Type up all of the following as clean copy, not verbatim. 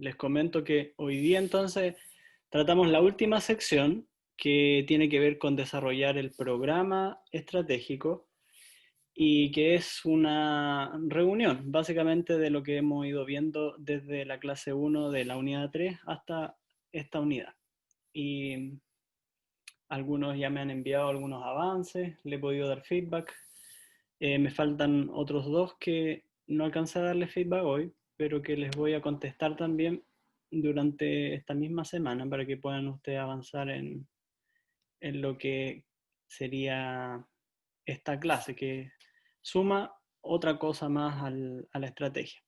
Les comento que hoy día entonces tratamos la última sección que tiene que ver con desarrollar el programa estratégico y que es una reunión básicamente de lo que hemos ido viendo desde la clase 1 de la unidad 3 hasta esta unidad. Y algunos ya me han enviado algunos avances, le he podido dar feedback. Me faltan otros dos que no alcancé a darle feedback hoy, pero que les voy a contestar también durante esta misma semana para que puedan ustedes avanzar en lo que sería esta clase, que suma otra cosa más a la estrategia.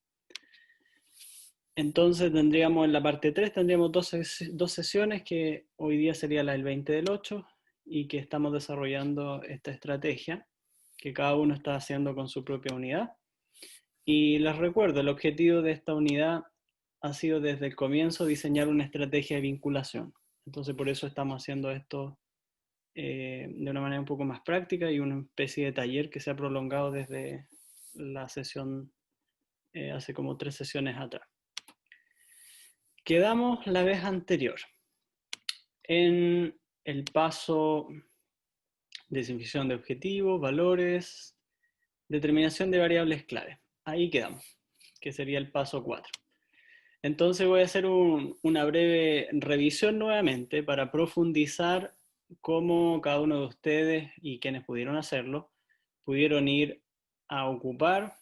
Entonces tendríamos en la parte 3, tendríamos dos sesiones, que hoy día sería la del 20 del 8, y que estamos desarrollando esta estrategia, que cada uno está haciendo con su propia unidad. Y les recuerdo, el objetivo de esta unidad ha sido desde el comienzo diseñar una estrategia de vinculación. Entonces por eso estamos haciendo esto de una manera un poco más práctica y una especie de taller que se ha prolongado desde la sesión, hace como 3 sesiones atrás. Quedamos la vez anterior en el paso de definición de objetivos, valores, determinación de variables clave. Ahí quedamos, que sería el paso 4. Entonces voy a hacer una breve revisión nuevamente para profundizar cómo cada uno de ustedes y quienes pudieron hacerlo pudieron ir a ocupar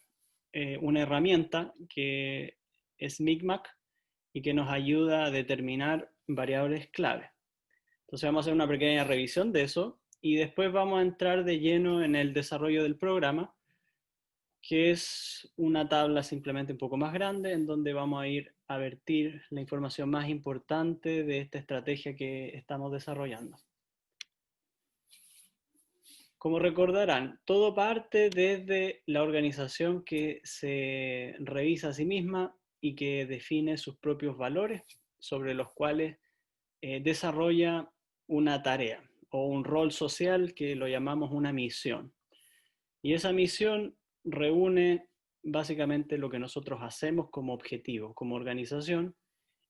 una herramienta que es Micmac y que nos ayuda a determinar variables clave. Entonces vamos a hacer una pequeña revisión de eso y después vamos a entrar de lleno en el desarrollo del programa, que es una tabla simplemente un poco más grande en donde vamos a ir a vertir la información más importante de esta estrategia que estamos desarrollando. Como recordarán, todo parte desde la organización que se revisa a sí misma y que define sus propios valores sobre los cuales desarrolla una tarea o un rol social que lo llamamos una misión. Y esa misión reúne básicamente lo que nosotros hacemos como objetivo, como organización,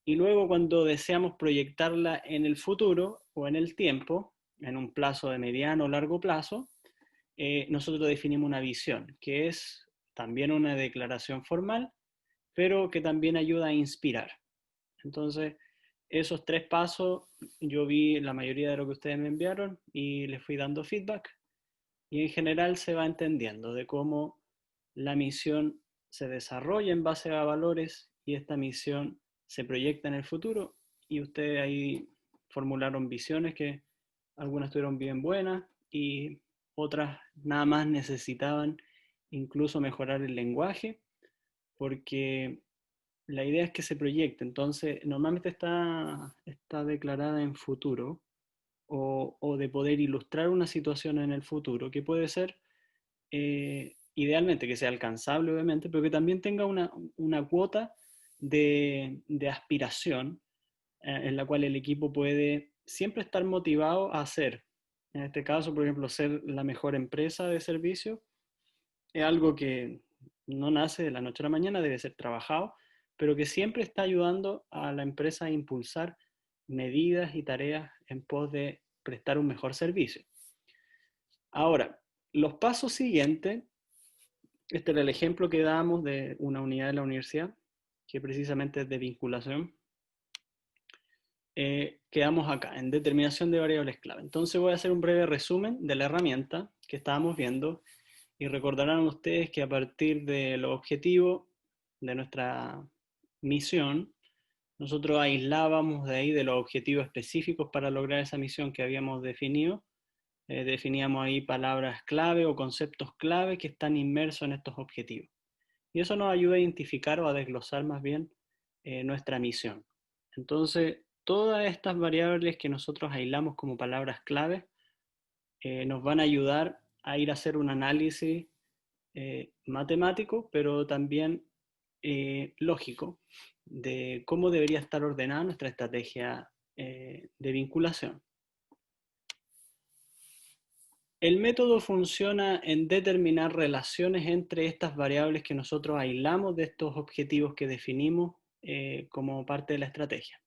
y luego cuando deseamos proyectarla en el futuro o en el tiempo, en un plazo de mediano o largo plazo, nosotros definimos una visión, que es también una declaración formal, pero que también ayuda a inspirar. Entonces, esos 3 pasos, yo vi la mayoría de lo que ustedes me enviaron y les fui dando feedback, y en general se va entendiendo de cómo la misión se desarrolla en base a valores y esta misión se proyecta en el futuro, y ustedes ahí formularon visiones que algunas estuvieron bien buenas y otras nada más necesitaban incluso mejorar el lenguaje, porque la idea es que se proyecte. Entonces normalmente está declarada en futuro, o de poder ilustrar una situación en el futuro, que puede ser idealmente que sea alcanzable, obviamente, pero que también tenga una cuota de aspiración, en la cual el equipo puede siempre estar motivado a hacer. En este caso, por ejemplo, ser la mejor empresa de servicio es algo que no nace de la noche a la mañana, debe ser trabajado, pero que siempre está ayudando a la empresa a impulsar medidas y tareas en pos de prestar un mejor servicio. Ahora, los pasos siguientes, este era el ejemplo que dábamos de una unidad de la universidad, que precisamente es de vinculación. Quedamos acá, en determinación de variables clave. Entonces voy a hacer un breve resumen de la herramienta que estábamos viendo, y recordarán ustedes que a partir de los objetivos de nuestra misión, nosotros aislábamos de ahí de los objetivos específicos para lograr esa misión que habíamos definido. Definíamos ahí palabras clave o conceptos clave que están inmersos en estos objetivos. Y eso nos ayuda a identificar o a desglosar más bien nuestra misión. Entonces, todas estas variables que nosotros aislamos como palabras clave nos van a ayudar a ir a hacer un análisis matemático, pero también lógico, de cómo debería estar ordenada nuestra estrategia de vinculación. El método funciona en determinar relaciones entre estas variables que nosotros aislamos de estos objetivos que definimos como parte de la estrategia.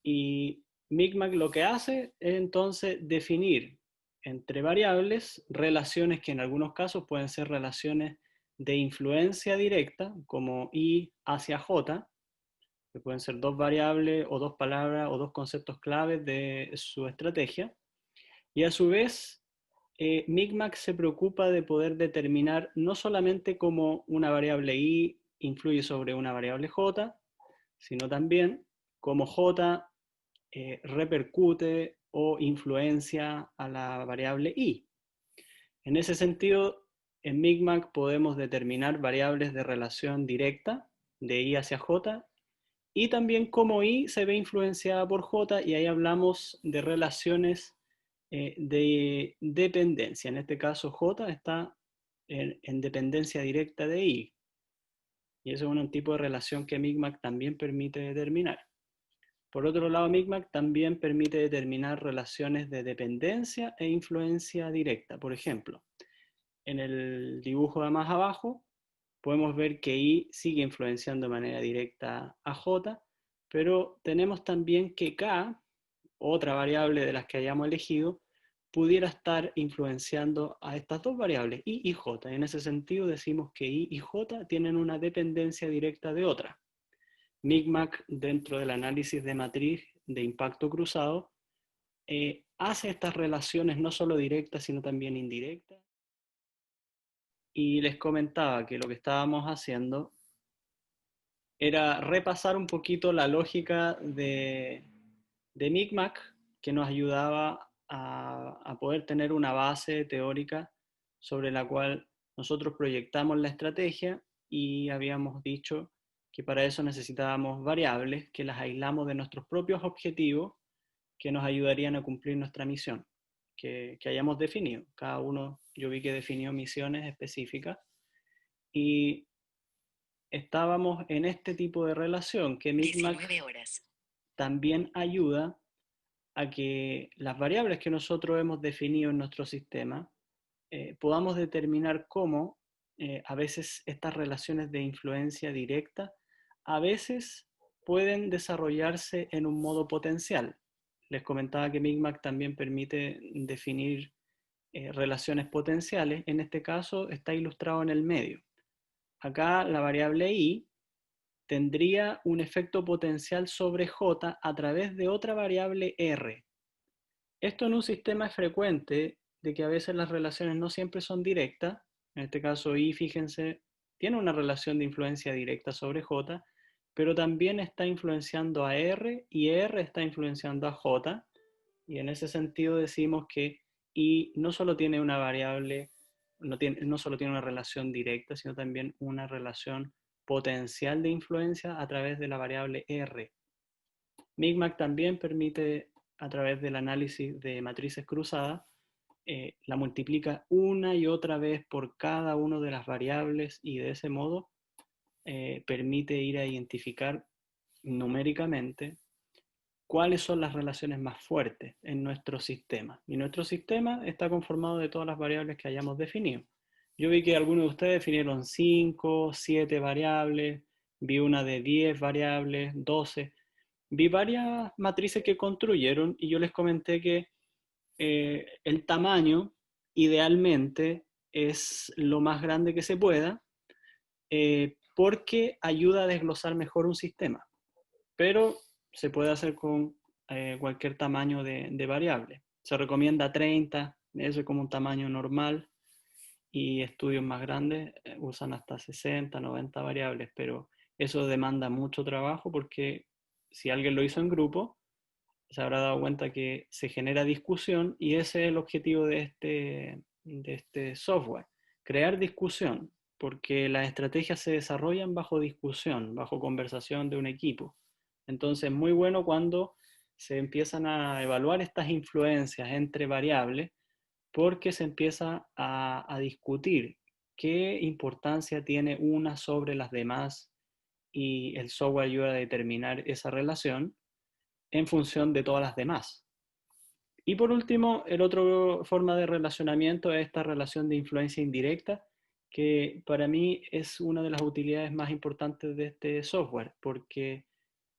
Y Micmac lo que hace es entonces definir entre variables relaciones que en algunos casos pueden ser relaciones de influencia directa, como I hacia J, que pueden ser dos variables o dos palabras o dos conceptos claves de su estrategia. Y a su vez, Micmac se preocupa de poder determinar no solamente cómo una variable I influye sobre una variable J, sino también cómo J repercute o influencia a la variable I. En ese sentido, en Micmac podemos determinar variables de relación directa de I hacia J y también cómo I se ve influenciada por J, y ahí hablamos de relaciones de dependencia. En este caso J está en dependencia directa de I, y eso es un tipo de relación que Micmac también permite determinar. Por otro lado, Micmac también permite determinar relaciones de dependencia e influencia directa. Por ejemplo, en el dibujo de más abajo podemos ver que I sigue influenciando de manera directa a J, pero tenemos también que K, otra variable de las que hayamos elegido, pudiera estar influenciando a estas dos variables, I y J. En ese sentido decimos que I y J tienen una dependencia directa de otra. Micmac, dentro del análisis de matriz de impacto cruzado, hace estas relaciones no solo directas, sino también indirectas. Y les comentaba que lo que estábamos haciendo era repasar un poquito la lógica de Micmac, que nos ayudaba a poder tener una base teórica sobre la cual nosotros proyectamos la estrategia, y habíamos dicho que para eso necesitábamos variables que las aislamos de nuestros propios objetivos que nos ayudarían a cumplir nuestra misión que hayamos definido. Cada uno, yo vi que definió misiones específicas, y estábamos en este tipo de relación que Micmac también ayuda a que las variables que nosotros hemos definido en nuestro sistema podamos determinar cómo a veces estas relaciones de influencia directa a veces pueden desarrollarse en un modo potencial. Les comentaba que Micmac también permite definir relaciones potenciales. En este caso está ilustrado en el medio. Acá la variable I tendría un efecto potencial sobre J a través de otra variable R. Esto en un sistema es frecuente, de que a veces las relaciones no siempre son directas. En este caso I, fíjense, tiene una relación de influencia directa sobre J, pero también está influenciando a R y R está influenciando a J, y en ese sentido decimos que I no solo tiene una variable, no solo tiene una relación directa, sino también una relación potencial de influencia a través de la variable R. Micmac también permite, a través del análisis de matrices cruzadas, la multiplica una y otra vez por cada una de las variables, y de ese modo permite ir a identificar numéricamente cuáles son las relaciones más fuertes en nuestro sistema. Y nuestro sistema está conformado de todas las variables que hayamos definido. Yo vi que algunos de ustedes definieron 5, 7 variables, vi una de 10 variables, 12. Vi varias matrices que construyeron, y yo les comenté que el tamaño idealmente es lo más grande que se pueda, porque ayuda a desglosar mejor un sistema. Pero se puede hacer con cualquier tamaño de variable. Se recomienda 30, eso es como un tamaño normal, y estudios más grandes usan hasta 60, 90 variables, pero eso demanda mucho trabajo, porque si alguien lo hizo en grupo, se habrá dado cuenta que se genera discusión, y ese es el objetivo de este software, crear discusión, porque las estrategias se desarrollan bajo discusión, bajo conversación de un equipo. Entonces, muy bueno cuando se empiezan a evaluar estas influencias entre variables, porque se empieza a discutir qué importancia tiene una sobre las demás, y el software ayuda a determinar esa relación en función de todas las demás. Y por último, el otro forma de relacionamiento es esta relación de influencia indirecta, que para mí es una de las utilidades más importantes de este software, porque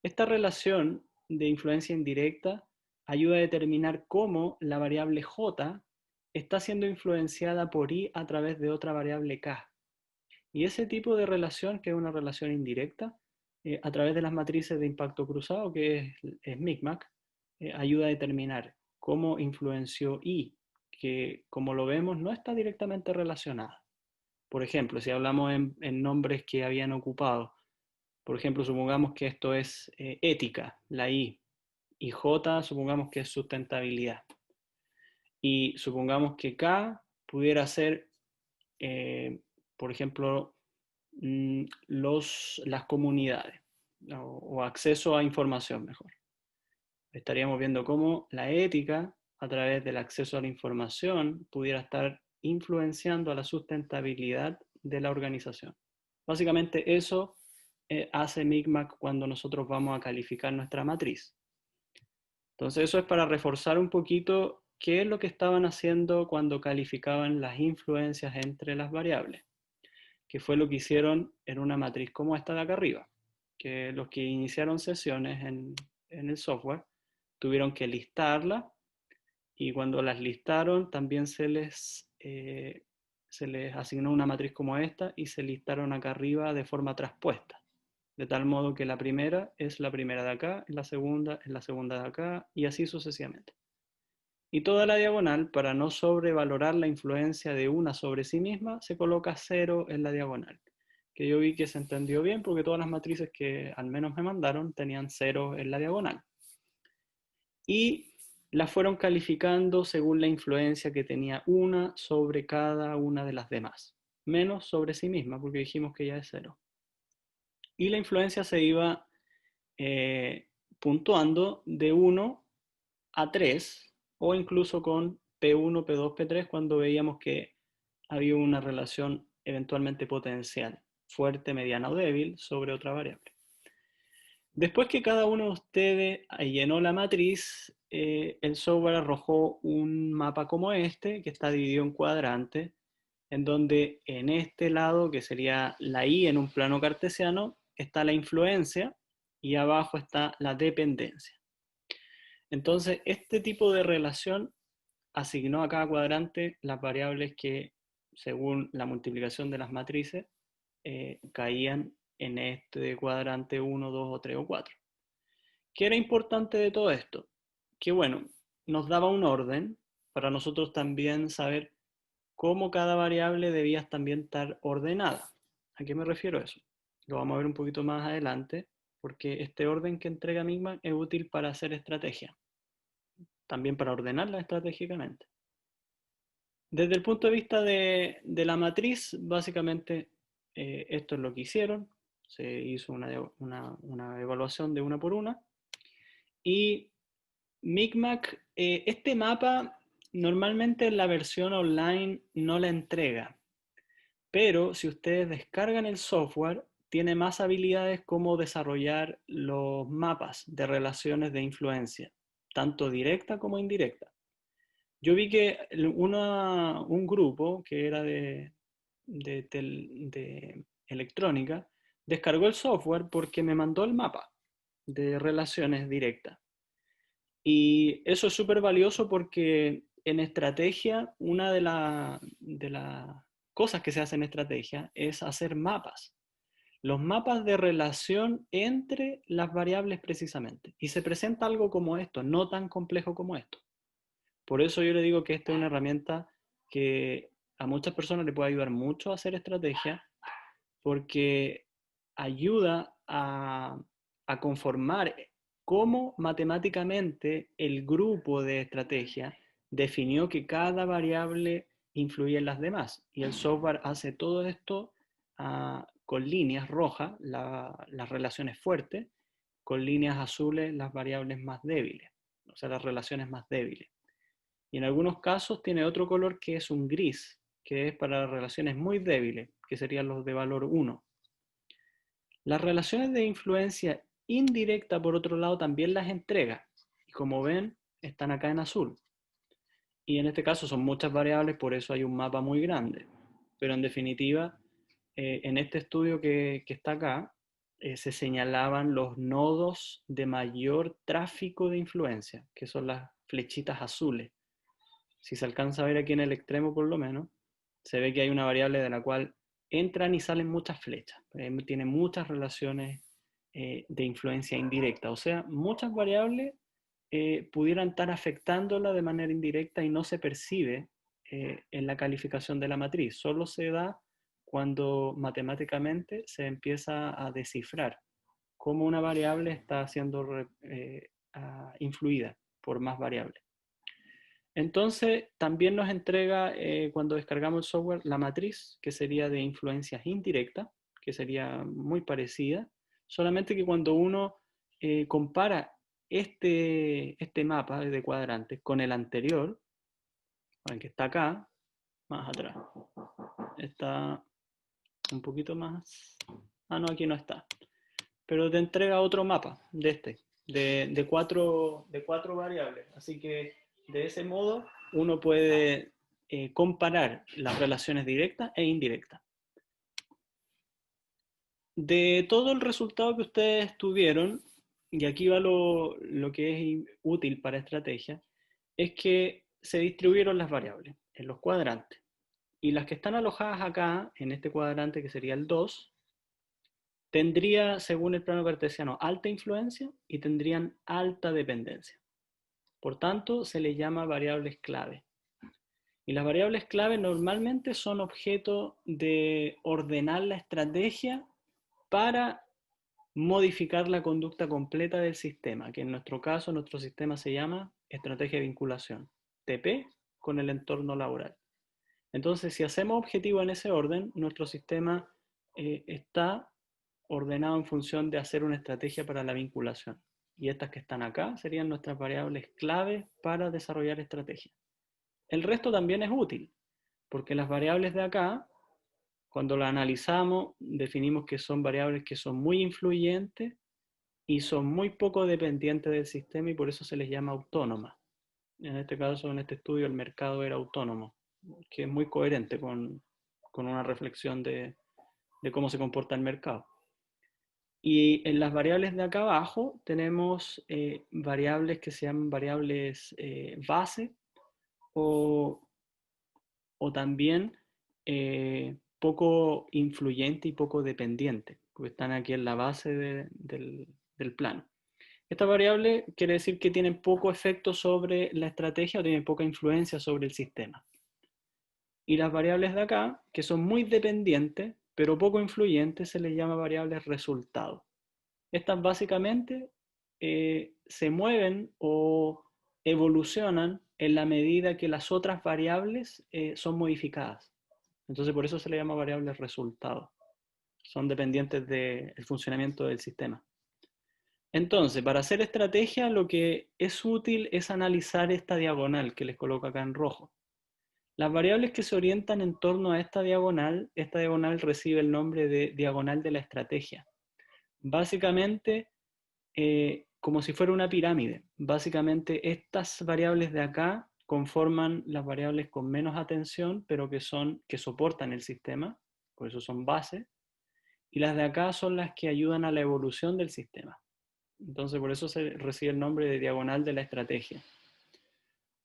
esta relación de influencia indirecta ayuda a determinar cómo la variable j está siendo influenciada por i a través de otra variable k. Y ese tipo de relación, que es una relación indirecta, a través de las matrices de impacto cruzado, que es Micmac, ayuda a determinar cómo influenció i, que como lo vemos no está directamente relacionada. Por ejemplo, si hablamos en nombres que habían ocupado, por ejemplo, supongamos que esto es ética, la I, y J supongamos que es sustentabilidad. Y supongamos que K pudiera ser, eh, por ejemplo, las comunidades o acceso a información mejor. Estaríamos viendo cómo la ética, a través del acceso a la información, pudiera estar influenciando a la sustentabilidad de la organización. Básicamente eso hace Micmac cuando nosotros vamos a calificar nuestra matriz. Entonces eso es para reforzar un poquito qué es lo que estaban haciendo cuando calificaban las influencias entre las variables, que fue lo que hicieron en una matriz como esta de acá arriba, que los que iniciaron sesiones en el software tuvieron que listarla y cuando las listaron también se les asignó una matriz como esta y se listaron acá arriba de forma traspuesta. De tal modo que la primera es la primera de acá, la segunda es la segunda de acá y así sucesivamente. Y toda la diagonal, para no sobrevalorar la influencia de una sobre sí misma, se coloca 0 en la diagonal. Que yo vi que se entendió bien porque todas las matrices que al menos me mandaron tenían 0 en la diagonal. Y las fueron calificando según la influencia que tenía una sobre cada una de las demás. Menos sobre sí misma, porque dijimos que ya es 0. Y la influencia se iba puntuando de 1 a 3, o incluso con P1, P2, P3, cuando veíamos que había una relación eventualmente potencial, fuerte, mediana o débil, sobre otra variable. Después que cada uno de ustedes llenó la matriz, el software arrojó un mapa como este, que está dividido en cuadrantes, en donde en este lado, que sería la I en un plano cartesiano, está la influencia y abajo está la dependencia. Entonces, este tipo de relación asignó a cada cuadrante las variables que, según la multiplicación de las matrices, caían en este cuadrante 1, 2 o 3 o 4. ¿Qué era importante de todo esto? Que bueno, nos daba un orden para nosotros también saber cómo cada variable debía también estar ordenada. ¿A qué me refiero a eso? Lo vamos a ver un poquito más adelante, porque este orden que entrega Micmac es útil para hacer estrategia, también para ordenarla estratégicamente. Desde el punto de vista de la matriz, básicamente esto es lo que hicieron. Se hizo una evaluación de una por una. Y Micmac, este mapa normalmente en la versión online no la entrega, pero si ustedes descargan el software, tiene más habilidades como desarrollar los mapas de relaciones de influencia, tanto directa como indirecta. Yo vi que un grupo que era de electrónica descargó el software porque me mandó el mapa de relaciones directas. Y eso es súper valioso porque en estrategia, una de las cosas que se hace en estrategia es hacer mapas. Los mapas de relación entre las variables precisamente. Y se presenta algo como esto, no tan complejo como esto. Por eso yo le digo que esta es una herramienta que a muchas personas le puede ayudar mucho a hacer estrategia porque ayuda a conformar cómo matemáticamente el grupo de estrategia definió que cada variable influye en las demás. Y el software hace todo esto con líneas rojas, las relaciones fuertes, con líneas azules, las variables más débiles, o sea, las relaciones más débiles. Y en algunos casos tiene otro color que es un gris, que es para relaciones muy débiles, que serían los de valor 1. Las relaciones de influencia indirecta, por otro lado, también las entrega. Y como ven, están acá en azul. Y en este caso son muchas variables, por eso hay un mapa muy grande. pero en definitiva, en este estudio que está acá, se señalaban los nodos de mayor tráfico de influencia, que son las flechitas azules. Si se alcanza a ver aquí en el extremo por lo menos, se ve que hay una variable de la cual entran y salen muchas flechas. Tiene muchas relaciones de influencia indirecta, o sea, muchas variables pudieran estar afectándola de manera indirecta y no se percibe en la calificación de la matriz. Solo se da cuando matemáticamente se empieza a descifrar cómo una variable está siendo influida por más variables. Entonces, también nos entrega, cuando descargamos el software, la matriz, que sería de influencias indirectas, que sería muy parecida, solamente que cuando uno compara este mapa de cuadrantes con el anterior, el que está acá, más atrás, está un poquito más... Ah, no, aquí no está. Pero te entrega otro mapa de cuatro variables. Así que de ese modo uno puede comparar las relaciones directas e indirectas. De todo el resultado que ustedes tuvieron, y aquí va lo que es útil para estrategia, es que se distribuyeron las variables en los cuadrantes. Y las que están alojadas acá, en este cuadrante que sería el 2, tendría, según el plano cartesiano, alta influencia y tendrían alta dependencia. Por tanto, se les llama variables clave. Y las variables clave normalmente son objeto de ordenar la estrategia para modificar la conducta completa del sistema, que en nuestro caso, nuestro sistema se llama estrategia de vinculación, TP, con el entorno laboral. Entonces, si hacemos objetivo en ese orden, nuestro sistema está ordenado en función de hacer una estrategia para la vinculación. Y estas que están acá serían nuestras variables clave para desarrollar estrategia. El resto también es útil, porque las variables de acá, cuando las analizamos, definimos que son variables que son muy influyentes y son muy poco dependientes del sistema y por eso se les llama autónomas. En este caso, en este estudio, el mercado era autónomo, que es muy coherente con una reflexión de cómo se comporta el mercado. Y en las variables de acá abajo tenemos variables que se llaman variables base o también poco influyente y poco dependiente, porque están aquí en la base del plano. Esta variable quiere decir que tienen poco efecto sobre la estrategia o tienen poca influencia sobre el sistema. Y las variables de acá, que son muy dependientes, pero poco influyentes, se les llama variables resultado. Estas básicamente se mueven o evolucionan en la medida que las otras variables son modificadas. Entonces por eso se le llama variables resultado. Son dependientes del funcionamiento del sistema. Entonces, para hacer estrategia, lo que es útil es analizar esta diagonal que les coloco acá en rojo. Las variables que se orientan en torno a esta diagonal recibe el nombre de diagonal de la estrategia. Básicamente, como si fuera una pirámide. Básicamente, estas variables de acá conforman las variables con menos atención, pero que soportan el sistema, por eso son bases, y las de acá son las que ayudan a la evolución del sistema. Entonces, por eso se recibe el nombre de diagonal de la estrategia.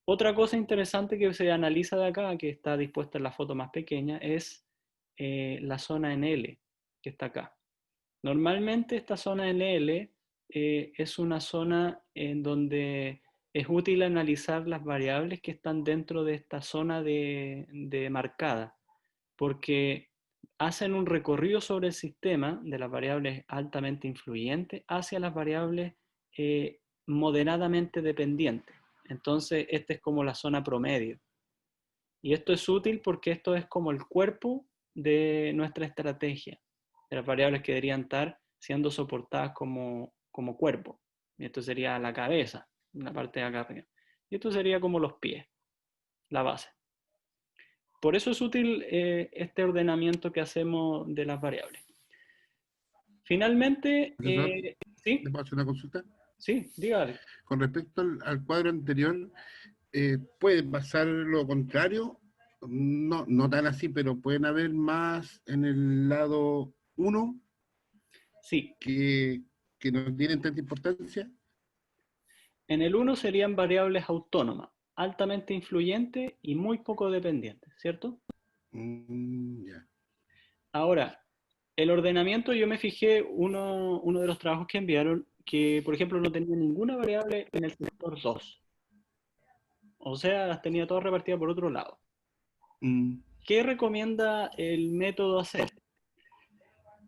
Otra cosa interesante que se analiza de acá, que está dispuesta en la foto más pequeña, es la zona en L, que está acá. Normalmente esta zona en L es una zona en donde es útil analizar las variables que están dentro de esta zona de marcada, porque hacen un recorrido sobre el sistema de las variables altamente influyentes hacia las variables moderadamente dependientes. Entonces, esta es como la zona promedio. Y esto es útil porque esto es como el cuerpo de nuestra estrategia, de las variables que deberían estar siendo soportadas como cuerpo. Y esto sería la cabeza, la parte de acá arriba. Y esto sería como los pies, la base. Por eso es útil este ordenamiento que hacemos de las variables. Finalmente, Profesor, ¿sí? ¿le puedo hacer una consulta? Sí, dígale. Con respecto al cuadro anterior, ¿puede pasar lo contrario? No, no tan así, pero pueden haber más en el lado uno Sí, que, que no tienen tanta importancia. en el uno serían variables autónomas, altamente influyentes y muy poco dependientes, ¿cierto? Ya. Ahora, el ordenamiento, yo me fijé, uno de los trabajos que enviaron, que por ejemplo no tenía ninguna variable en el sector 2. O sea, las tenía todas repartidas por otro lado. Mm, ¿Qué recomienda el método hacer?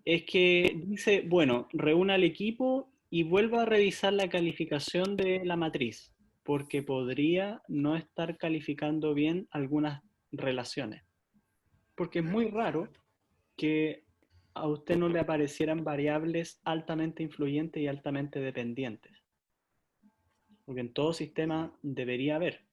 Es que dice, bueno, reúna al equipo y vuelva a revisar la calificación de la matriz, porque podría no estar calificando bien algunas relaciones. Porque es muy raro que a usted no le aparecieran variables altamente influyentes y altamente dependientes, porque en todo sistema debería haber,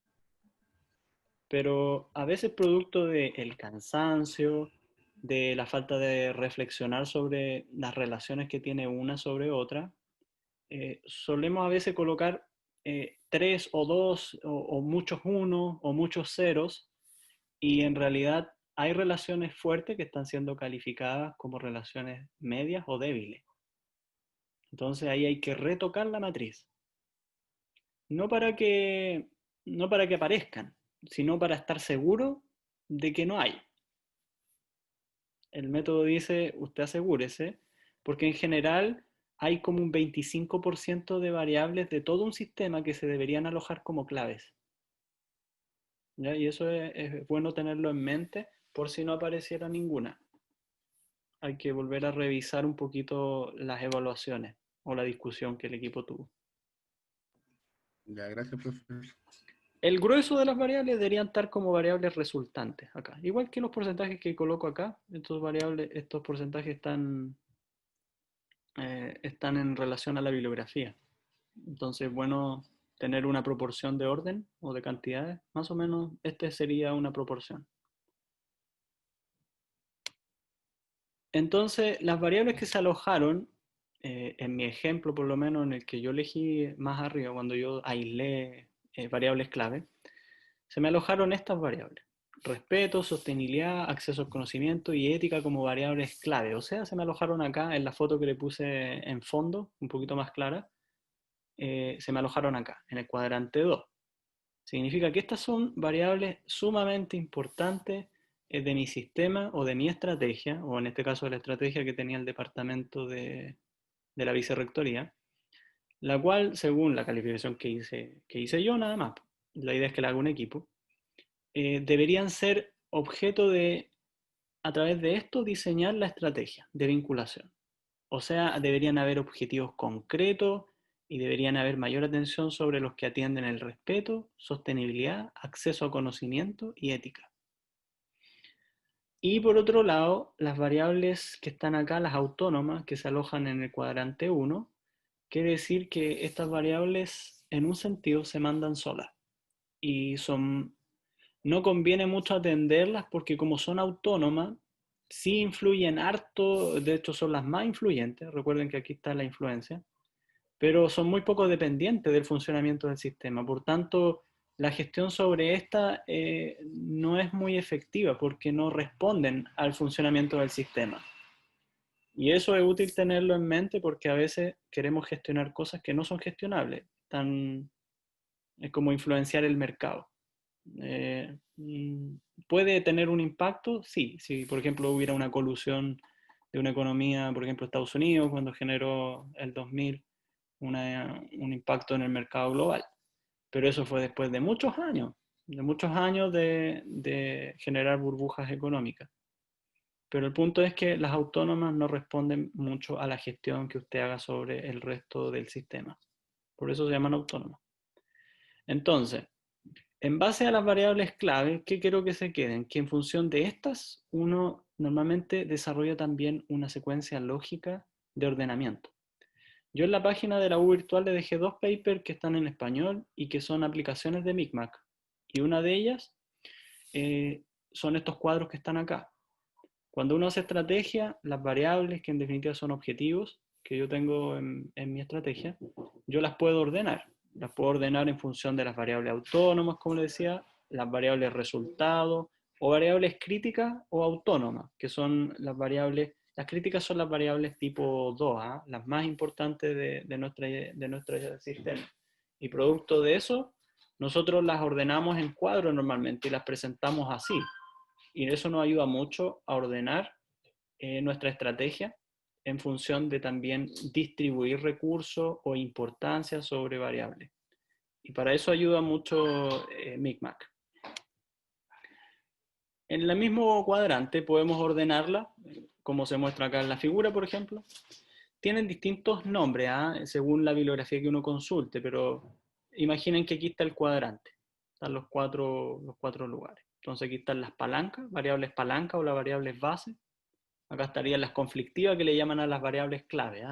pero a veces producto del cansancio, de la falta de reflexionar sobre las relaciones que tiene una sobre otra, solemos a veces colocar tres o dos o muchos unos o muchos ceros y en realidad hay relaciones fuertes que están siendo calificadas como relaciones medias o débiles. Entonces ahí hay que retocar la matriz. No para que, no para que aparezcan, sino para estar seguro de que no hay. El método dice, usted asegúrese, porque en general hay como un 25% de variables de todo un sistema que se deberían alojar como claves. ¿Ya? Y eso es bueno tenerlo en mente por si no apareciera ninguna. Hay que volver a revisar un poquito las evaluaciones o la discusión que el equipo tuvo. ya, gracias, profesor. El grueso de las variables deberían estar como variables resultantes acá. Igual que los porcentajes que coloco acá, estos porcentajes están en relación a la bibliografía. Entonces, bueno, tener una proporción de orden o de cantidades, más o menos, este sería una proporción. Entonces, las variables que se alojaron, en mi ejemplo, por lo menos en el que yo elegí más arriba, cuando yo aislé variables clave, se me alojaron estas variables. Respeto, sostenibilidad, acceso al conocimiento y ética como variables clave. O sea, se me alojaron acá en la foto que le puse en fondo, un poquito más clara, se me alojaron acá, en el cuadrante 2. Significa que estas son variables sumamente importantes de mi sistema o de mi estrategia, o en este caso de la estrategia que tenía el departamento de la vicerrectoría, la cual, según la calificación que hice yo nada más, la idea es que la haga un equipo, deberían ser objeto de, a través de esto, diseñar la estrategia de vinculación. O sea, deberían haber objetivos concretos y deberían haber mayor atención sobre los que atienden el respeto, sostenibilidad, acceso a conocimiento y ética. Y por otro lado, las variables que están acá, las autónomas, que se alojan en el cuadrante 1, quiere decir que estas variables en un sentido se mandan solas y no conviene mucho atenderlas porque como son autónomas, sí influyen harto, de hecho son las más influyentes, recuerden que aquí está la influencia, pero son muy poco dependientes del funcionamiento del sistema. Por tanto, la gestión sobre esta no es muy efectiva porque no responden al funcionamiento del sistema. Y eso es útil tenerlo en mente porque a veces queremos gestionar cosas que no son gestionables. Es como influenciar el mercado. Eh, mm, ¿Puede tener un impacto? Sí, si por ejemplo hubiera una colusión de una economía, por ejemplo Estados Unidos, cuando generó el 2000 un impacto en el mercado global. Pero eso fue después de muchos años de generar burbujas económicas. Pero el punto es que las autónomas no responden mucho a la gestión que usted haga sobre el resto del sistema. Por eso se llaman autónomas. Entonces, en base a las variables clave, ¿qué quiero que se queden? Que en función de estas, uno normalmente desarrolla también una secuencia lógica de ordenamiento. Yo en la página de la U virtual le dejé dos papers que están en español y que son aplicaciones de Micmac. Y una de ellas son estos cuadros que están acá. Cuando uno hace estrategia, las variables, que en definitiva son objetivos que yo tengo en mi estrategia, yo las puedo ordenar. Las puedo ordenar en función de las variables autónomas, como le decía, las variables resultados, o variables críticas o autónomas, que son las críticas son las variables tipo 2, ¿ah? Las más importantes de nuestro sistema. Y producto de eso, nosotros las ordenamos en cuadros normalmente y las presentamos así. Y eso nos ayuda mucho a ordenar nuestra estrategia en función de también distribuir recursos o importancia sobre variables. Y para eso ayuda mucho Micmac. En el mismo cuadrante podemos ordenarla, como se muestra acá en la figura, por ejemplo. Tienen distintos nombres, según la bibliografía que uno consulte, pero imaginen que aquí está el cuadrante. Están los cuatro lugares. Entonces aquí están las palancas, variables palancas o las variables base. Acá estarían las conflictivas que le llaman a las variables clave.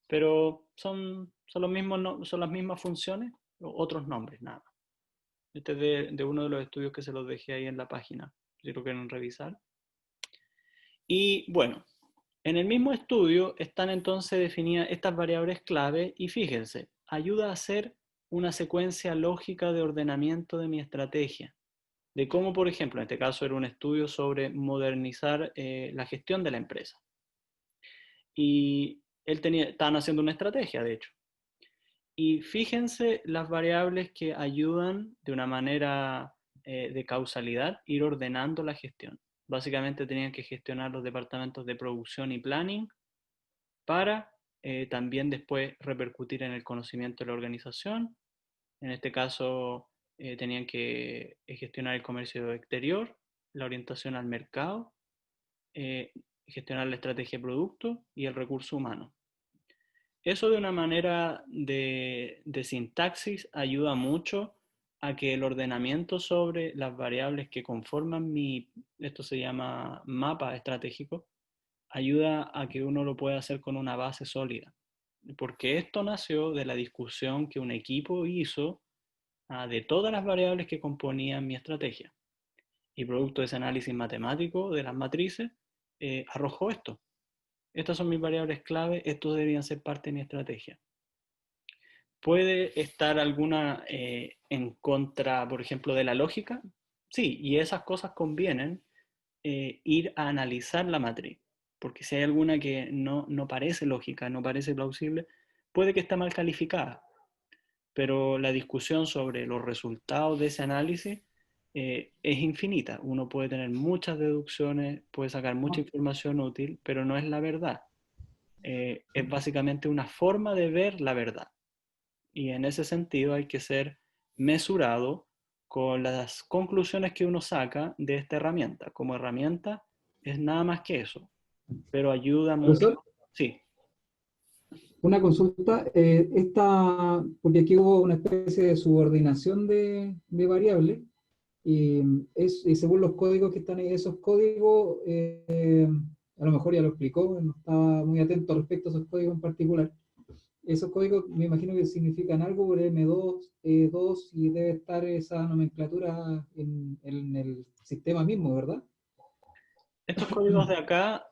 Pero son las mismas funciones, otros nombres, nada más. Este es de uno de los estudios que se los dejé ahí en la página, si lo quieren revisar. Y bueno, en el mismo estudio están entonces definidas estas variables clave y fíjense, ayuda a hacer una secuencia lógica de ordenamiento de mi estrategia. De cómo, por ejemplo, en este caso era un estudio sobre modernizar la gestión de la empresa. Y estaban haciendo una estrategia, de hecho. Y fíjense las variables que ayudan de una manera de causalidad ir ordenando la gestión. Básicamente tenían que gestionar los departamentos de producción y planning para también después repercutir en el conocimiento de la organización. En este caso tenían que gestionar el comercio exterior, la orientación al mercado, gestionar la estrategia de producto y el recurso humano. Eso de una manera de sintaxis ayuda mucho a que el ordenamiento sobre las variables que conforman esto se llama mapa estratégico, ayuda a que uno lo pueda hacer con una base sólida. Porque esto nació de la discusión que un equipo hizo de todas las variables que componían mi estrategia. Y producto de ese análisis matemático de las matrices, arrojó esto. Estas son mis variables clave, estos deberían ser parte de mi estrategia. ¿Puede estar alguna en contra, por ejemplo, de la lógica? Sí, y esas cosas convienen ir a analizar la matriz, porque si hay alguna que no parece lógica, no parece plausible, puede que esté mal calificada, pero la discusión sobre los resultados de ese análisis es infinita. Uno puede tener muchas deducciones, puede sacar mucha información útil, pero no es la verdad. Es básicamente una forma de ver la verdad. Y en ese sentido hay que ser mesurado con las conclusiones que uno saca de esta herramienta. Como herramienta es nada más que eso, pero ayuda mucho. Profesor, Sí. una consulta. Porque aquí hubo una especie de subordinación de variables, y según los códigos que están ahí, esos códigos, a lo mejor ya lo explicó, no estaba muy atento respecto a esos códigos en particular. Esos códigos me imagino que significan algo por M2, E2, y debe estar esa nomenclatura en el sistema mismo, ¿verdad? Estos códigos de acá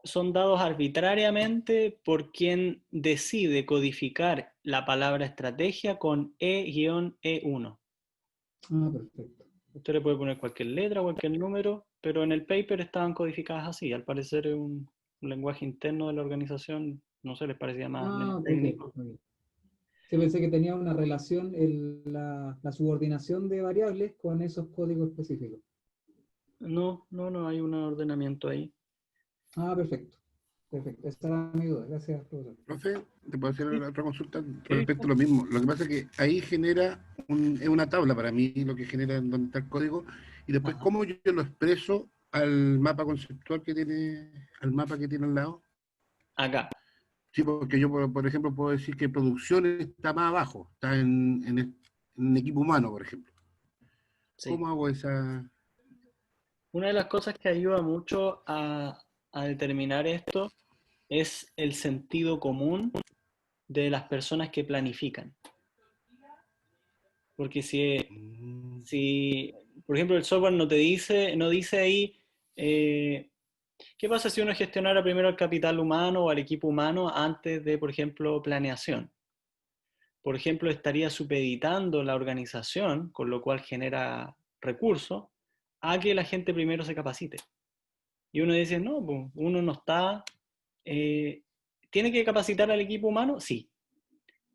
son dados arbitrariamente por quien decide codificar la palabra estrategia con E-E1. Ah, perfecto. Usted le puede poner cualquier letra, cualquier número, pero en el paper estaban codificadas así. Al parecer es un lenguaje interno de la organización, no sé, les parecía más Ah, ok, técnico. ok. Sí, pensé que tenía una relación la subordinación de variables con esos códigos específicos. No hay un ordenamiento ahí. Ah, perfecto. Perfecto. Esa era mi duda. Gracias, profesor. Profe, te puedo hacer Sí, otra consulta sí, respecto a lo mismo. Lo que pasa es que ahí genera es una tabla para mí, lo que genera en donde está el código, y después ajá. cómo yo lo expreso al mapa conceptual que tiene, al mapa que tiene al lado. Acá, Sí, porque yo, por ejemplo, puedo decir que producción está más abajo, está en equipo humano, por ejemplo. sí. ¿Cómo hago esa? Una de las cosas que ayuda mucho a determinar esto es el sentido común de las personas que planifican. Porque Mm, si por ejemplo, el software no dice ahí, eh, ¿qué pasa si uno gestionara primero el capital humano o al equipo humano antes de, por ejemplo, planeación? Por ejemplo, estaría supeditando la organización, con lo cual genera recursos, a que la gente primero se capacite. Y uno dice, no, pues, uno no está... ¿tiene que capacitar al equipo humano? Sí,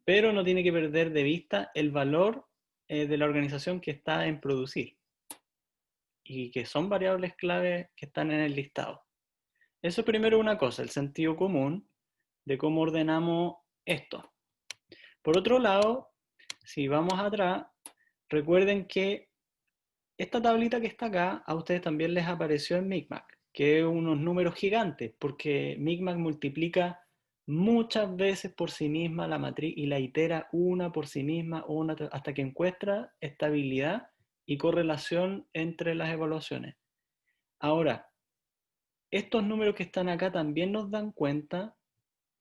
pero no tiene que perder de vista el valor de la organización que está en producir y que son variables clave que están en el listado. Eso primero una cosa, el sentido común de cómo ordenamos esto. Por otro lado, si vamos atrás, recuerden que esta tablita que está acá a ustedes también les apareció en Micmac, que es unos números gigantes, porque Micmac multiplica muchas veces por sí misma la matriz y la itera una por sí misma hasta que encuentra estabilidad y correlación entre las evaluaciones. Ahora, estos números que están acá también nos dan cuenta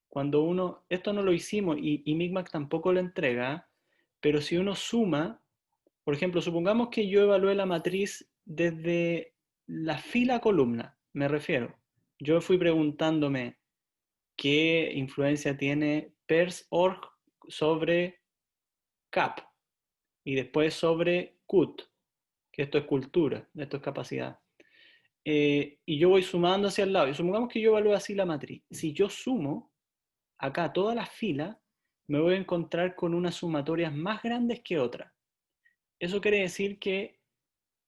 cuando uno, esto no lo hicimos y Micmac tampoco lo entrega, pero si uno suma, por ejemplo, supongamos que yo evalué la matriz desde la fila a columna, me refiero. Yo fui preguntándome qué influencia tiene PERS.org sobre CAP y después sobre CUT, que esto es cultura, esto es capacidad. Y yo voy sumando hacia el lado. Y supongamos que yo evalúo así la matriz. Si yo sumo acá todas las filas, me voy a encontrar con unas sumatorias más grandes que otras. Eso quiere decir que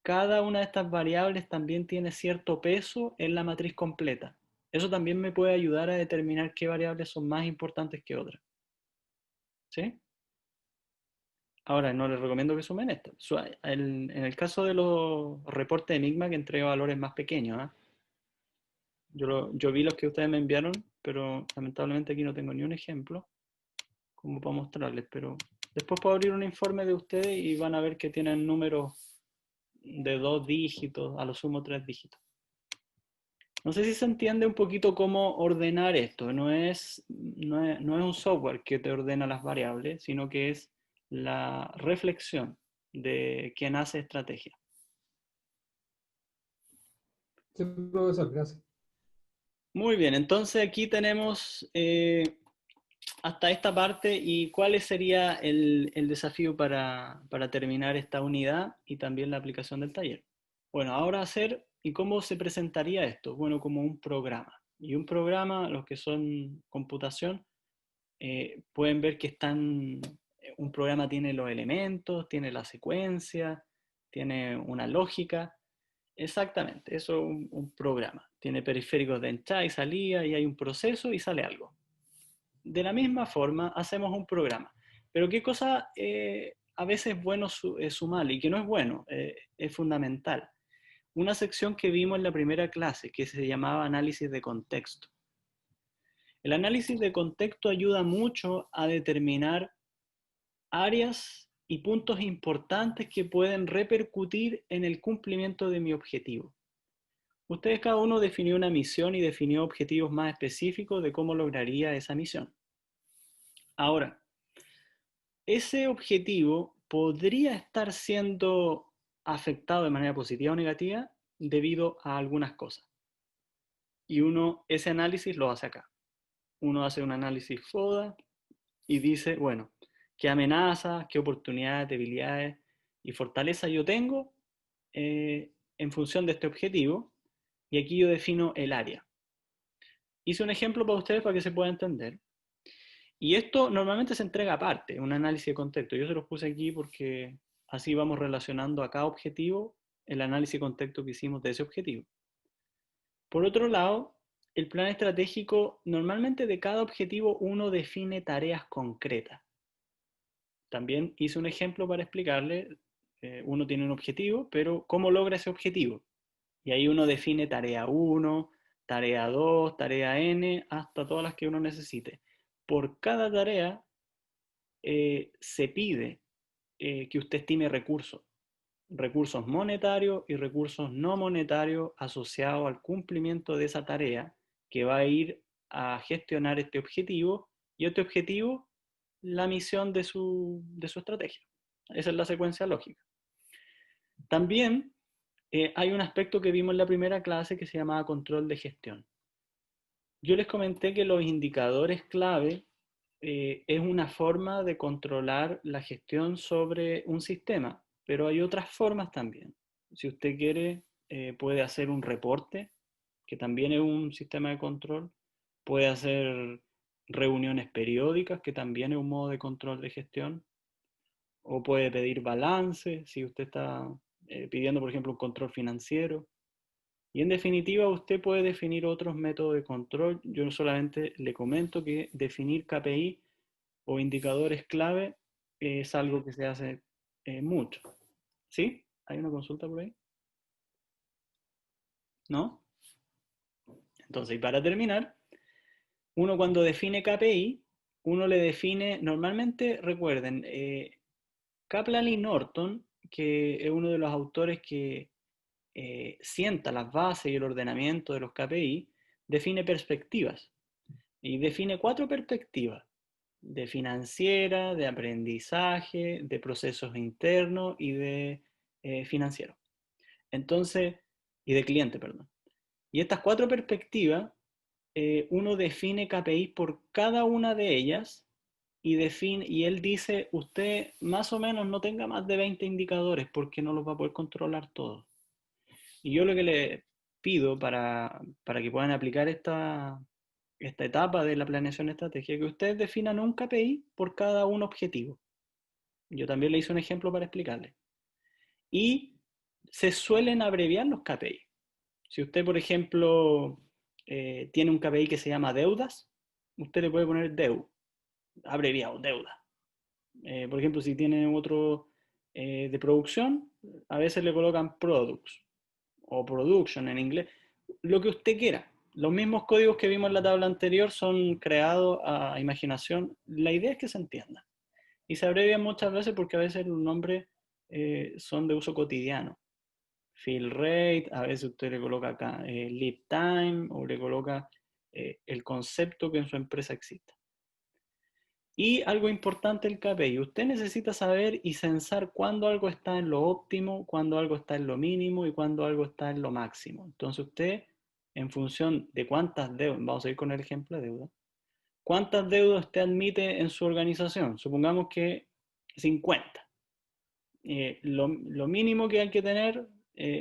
cada una de estas variables también tiene cierto peso en la matriz completa. Eso también me puede ayudar a determinar qué variables son más importantes que otras. ¿Sí? Ahora, no les recomiendo que sumen esto. En el caso de los reportes de Micmac, entrega valores más pequeños. Yo vi los que ustedes me enviaron, pero lamentablemente aquí no tengo ni un ejemplo como para mostrarles, pero después puedo abrir un informe de ustedes y van a ver que tienen números de 2 dígitos, a lo sumo 3 dígitos. No sé si se entiende un poquito cómo ordenar esto. No es un software que te ordena las variables, sino que es la reflexión de quien hace estrategia. Sí, profesor, gracias. Muy bien, entonces aquí tenemos hasta esta parte y cuál sería el desafío para terminar esta unidad y también la aplicación del taller. Bueno, ahora hacer, ¿y cómo se presentaría esto? Bueno, como un programa. Y un programa, los que son computación, pueden ver que un programa tiene los elementos, tiene la secuencia, tiene una lógica. Exactamente, eso es un programa. Tiene periféricos de entrada y salida y hay un proceso y sale algo. De la misma forma, hacemos un programa. Pero qué cosa a veces es bueno sumarle y que no es bueno, es fundamental. Una sección que vimos en la primera clase que se llamaba análisis de contexto. El análisis de contexto ayuda mucho a determinar áreas y puntos importantes que pueden repercutir en el cumplimiento de mi objetivo. Ustedes cada uno definió una misión y definió objetivos más específicos de cómo lograría esa misión. Ahora, ese objetivo podría estar siendo afectado de manera positiva o negativa debido a algunas cosas. Y ese análisis lo hace acá. Uno hace un análisis FODA y dice, bueno, qué amenazas, qué oportunidades, debilidades y fortalezas yo tengo en función de este objetivo. Y aquí yo defino el área. Hice un ejemplo para ustedes para que se pueda entender. Y esto normalmente se entrega aparte, un análisis de contexto. Yo se los puse aquí porque así vamos relacionando a cada objetivo el análisis de contexto que hicimos de ese objetivo. Por otro lado, el plan estratégico, normalmente de cada objetivo uno define tareas concretas. También hice un ejemplo para explicarle, uno tiene un objetivo, pero ¿cómo logra ese objetivo? Y ahí uno define tarea 1, tarea 2, tarea N, hasta todas las que uno necesite. Por cada tarea se pide que usted estime recursos monetarios y recursos no monetarios asociados al cumplimiento de esa tarea que va a ir a gestionar este objetivo y este objetivo, la misión de su estrategia. Esa es la secuencia lógica. También hay un aspecto que vimos en la primera clase que se llamaba control de gestión. Yo les comenté que los indicadores clave es una forma de controlar la gestión sobre un sistema, pero hay otras formas también. Si usted quiere, puede hacer un reporte, que también es un sistema de control, puede hacer reuniones periódicas, que también es un modo de control de gestión, o puede pedir balance, si usted está pidiendo, por ejemplo, un control financiero. Y en definitiva, usted puede definir otros métodos de control. Yo solamente le comento que definir KPI o indicadores clave es algo que se hace mucho. ¿Sí? ¿Hay una consulta por ahí? ¿No? Entonces, y para terminar, uno cuando define KPI, uno le define, normalmente, recuerden, Kaplan y Norton, que es uno de los autores que sienta las bases y el ordenamiento de los KPI, define perspectivas. Y define 4 perspectivas: de financiera, de aprendizaje, de procesos internos y de financiero. Entonces, y de cliente, perdón. Y estas 4 perspectivas, uno define KPIs por cada una de ellas y él dice, usted más o menos no tenga más de 20 indicadores porque no los va a poder controlar todos. Y yo lo que le pido para que puedan aplicar esta etapa de la planeación estratégica, que ustedes definan un KPI por cada un objetivo. Yo también le hice un ejemplo para explicarle. Y se suelen abreviar los KPI. Si usted, por ejemplo, tiene un KPI que se llama deudas, usted le puede poner DEU, abreviado, deuda. Por ejemplo, si tiene otro de producción, a veces le colocan products o production en inglés, lo que usted quiera. Los mismos códigos que vimos en la tabla anterior son creados a imaginación. La idea es que se entienda. Y se abrevian muchas veces porque a veces los nombres son de uso cotidiano. Fill rate, a veces usted le coloca acá lead time o le coloca el concepto que en su empresa exista. Y algo importante el KPI, usted necesita saber y censar cuándo algo está en lo óptimo, cuándo algo está en lo mínimo y cuándo algo está en lo máximo. Entonces usted, en función de cuántas deudas, vamos a ir con el ejemplo de deuda, cuántas deudas usted admite en su organización, supongamos que 50. Lo mínimo que hay que tener,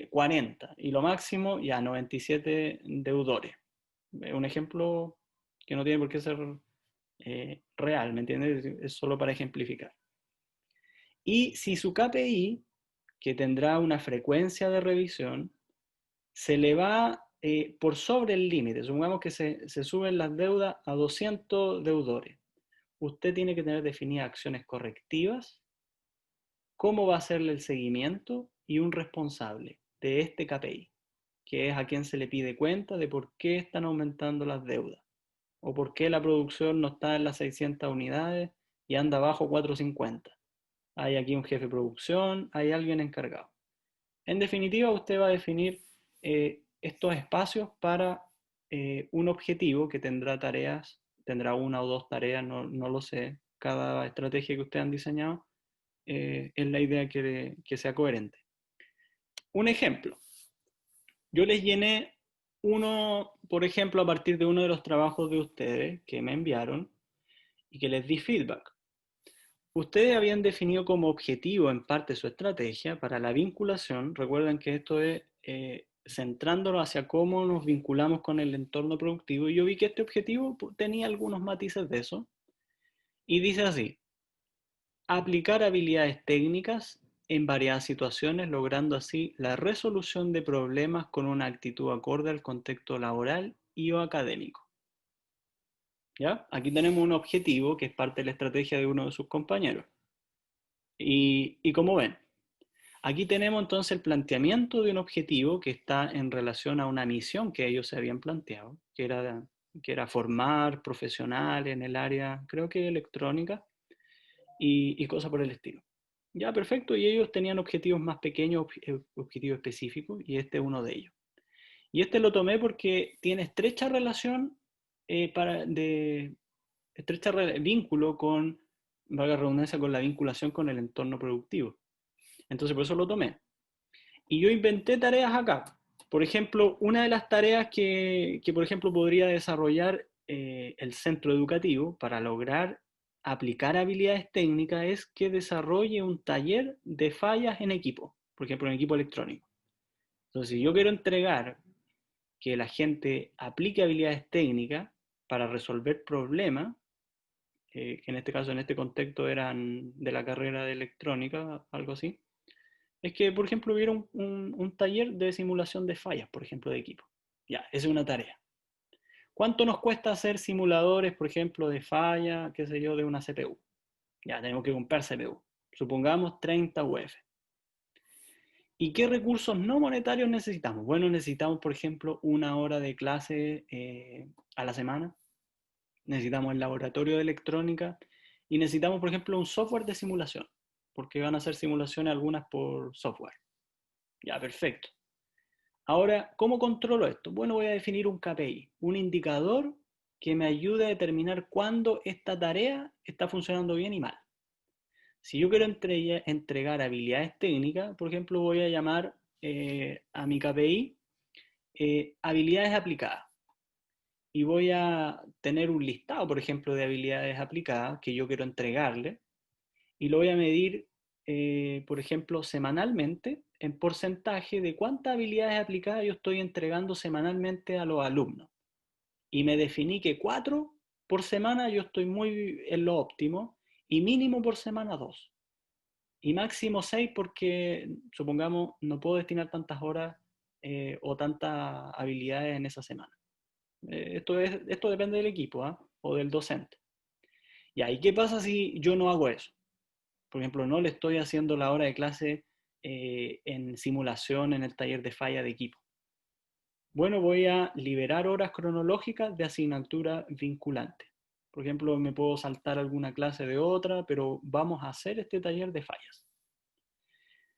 40, y lo máximo, ya 97 deudores. Un ejemplo que no tiene por qué ser real, ¿me entiendes? Es solo para ejemplificar. Y si su KPI, que tendrá una frecuencia de revisión, se le va por sobre el límite, supongamos que se suben las deudas a 200 deudores, usted tiene que tener definidas acciones correctivas, cómo va a hacerle el seguimiento y un responsable de este KPI, que es a quien se le pide cuenta de por qué están aumentando las deudas o por qué la producción no está en las 600 unidades y anda bajo 450. Hay aquí un jefe de producción, hay alguien encargado. En definitiva, usted va a definir estos espacios para un objetivo que tendrá tareas, tendrá una o dos tareas, no lo sé. Cada estrategia que ustedes han diseñado es la idea que sea coherente. Un ejemplo. Yo les llené uno, por ejemplo, a partir de uno de los trabajos de ustedes que me enviaron y que les di feedback. Ustedes habían definido como objetivo en parte su estrategia para la vinculación. Recuerden que esto es centrándonos hacia cómo nos vinculamos con el entorno productivo. Y yo vi que este objetivo tenía algunos matices de eso. Y dice así: aplicar habilidades técnicas en variadas situaciones, logrando así la resolución de problemas con una actitud acorde al contexto laboral y o académico. ¿Ya? Aquí tenemos un objetivo que es parte de la estrategia de uno de sus compañeros. Y como ven, aquí tenemos entonces el planteamiento de un objetivo que está en relación a una misión que ellos se habían planteado, que era formar profesionales en el área, creo que electrónica, y cosas por el estilo. Ya, perfecto, y ellos tenían objetivos más pequeños, objetivos específicos, y este es uno de ellos. Y este lo tomé porque tiene estrecha relación, vínculo con, valga la redundancia, con la vinculación con el entorno productivo. Entonces por eso lo tomé. Y yo inventé tareas acá. Por ejemplo, una de las tareas que por ejemplo, podría desarrollar el centro educativo para lograr aplicar habilidades técnicas es que desarrolle un taller de fallas en equipo, por ejemplo, en equipo electrónico. Entonces, si yo quiero entregar que la gente aplique habilidades técnicas para resolver problemas, que en este caso, en este contexto, eran de la carrera de electrónica, algo así, es que, por ejemplo, hubiera un taller de simulación de fallas, por ejemplo, de equipo. Ya, esa es una tarea. ¿Cuánto nos cuesta hacer simuladores, por ejemplo, de falla, qué sé yo, de una CPU? Ya, tenemos que comprar CPU. Supongamos 30 UF. ¿Y qué recursos no monetarios necesitamos? Bueno, necesitamos, por ejemplo, una hora de clase a la semana. Necesitamos el laboratorio de electrónica y necesitamos, por ejemplo, un software de simulación, porque van a hacer simulaciones algunas por software. Ya, perfecto. Ahora, ¿cómo controlo esto? Bueno, voy a definir un KPI, un indicador que me ayude a determinar cuándo esta tarea está funcionando bien y mal. Si yo quiero entregar habilidades técnicas, por ejemplo, voy a llamar a mi KPI habilidades aplicadas. Y voy a tener un listado, por ejemplo, de habilidades aplicadas que yo quiero entregarle. Y lo voy a medir, por ejemplo, semanalmente en porcentaje de cuántas habilidades aplicadas yo estoy entregando semanalmente a los alumnos. Y me definí que 4 por semana yo estoy muy en lo óptimo y mínimo por semana 2. Y máximo 6 porque, supongamos, no puedo destinar tantas horas o tantas habilidades en esa semana. Esto depende del equipo, ¿eh? O del docente. ¿Y qué pasa si yo no hago eso? Por ejemplo, no le estoy haciendo la hora de clase en simulación en el taller de falla de equipo. Bueno, voy a liberar horas cronológicas de asignatura vinculante. Por ejemplo, me puedo saltar alguna clase de otra, pero vamos a hacer este taller de fallas.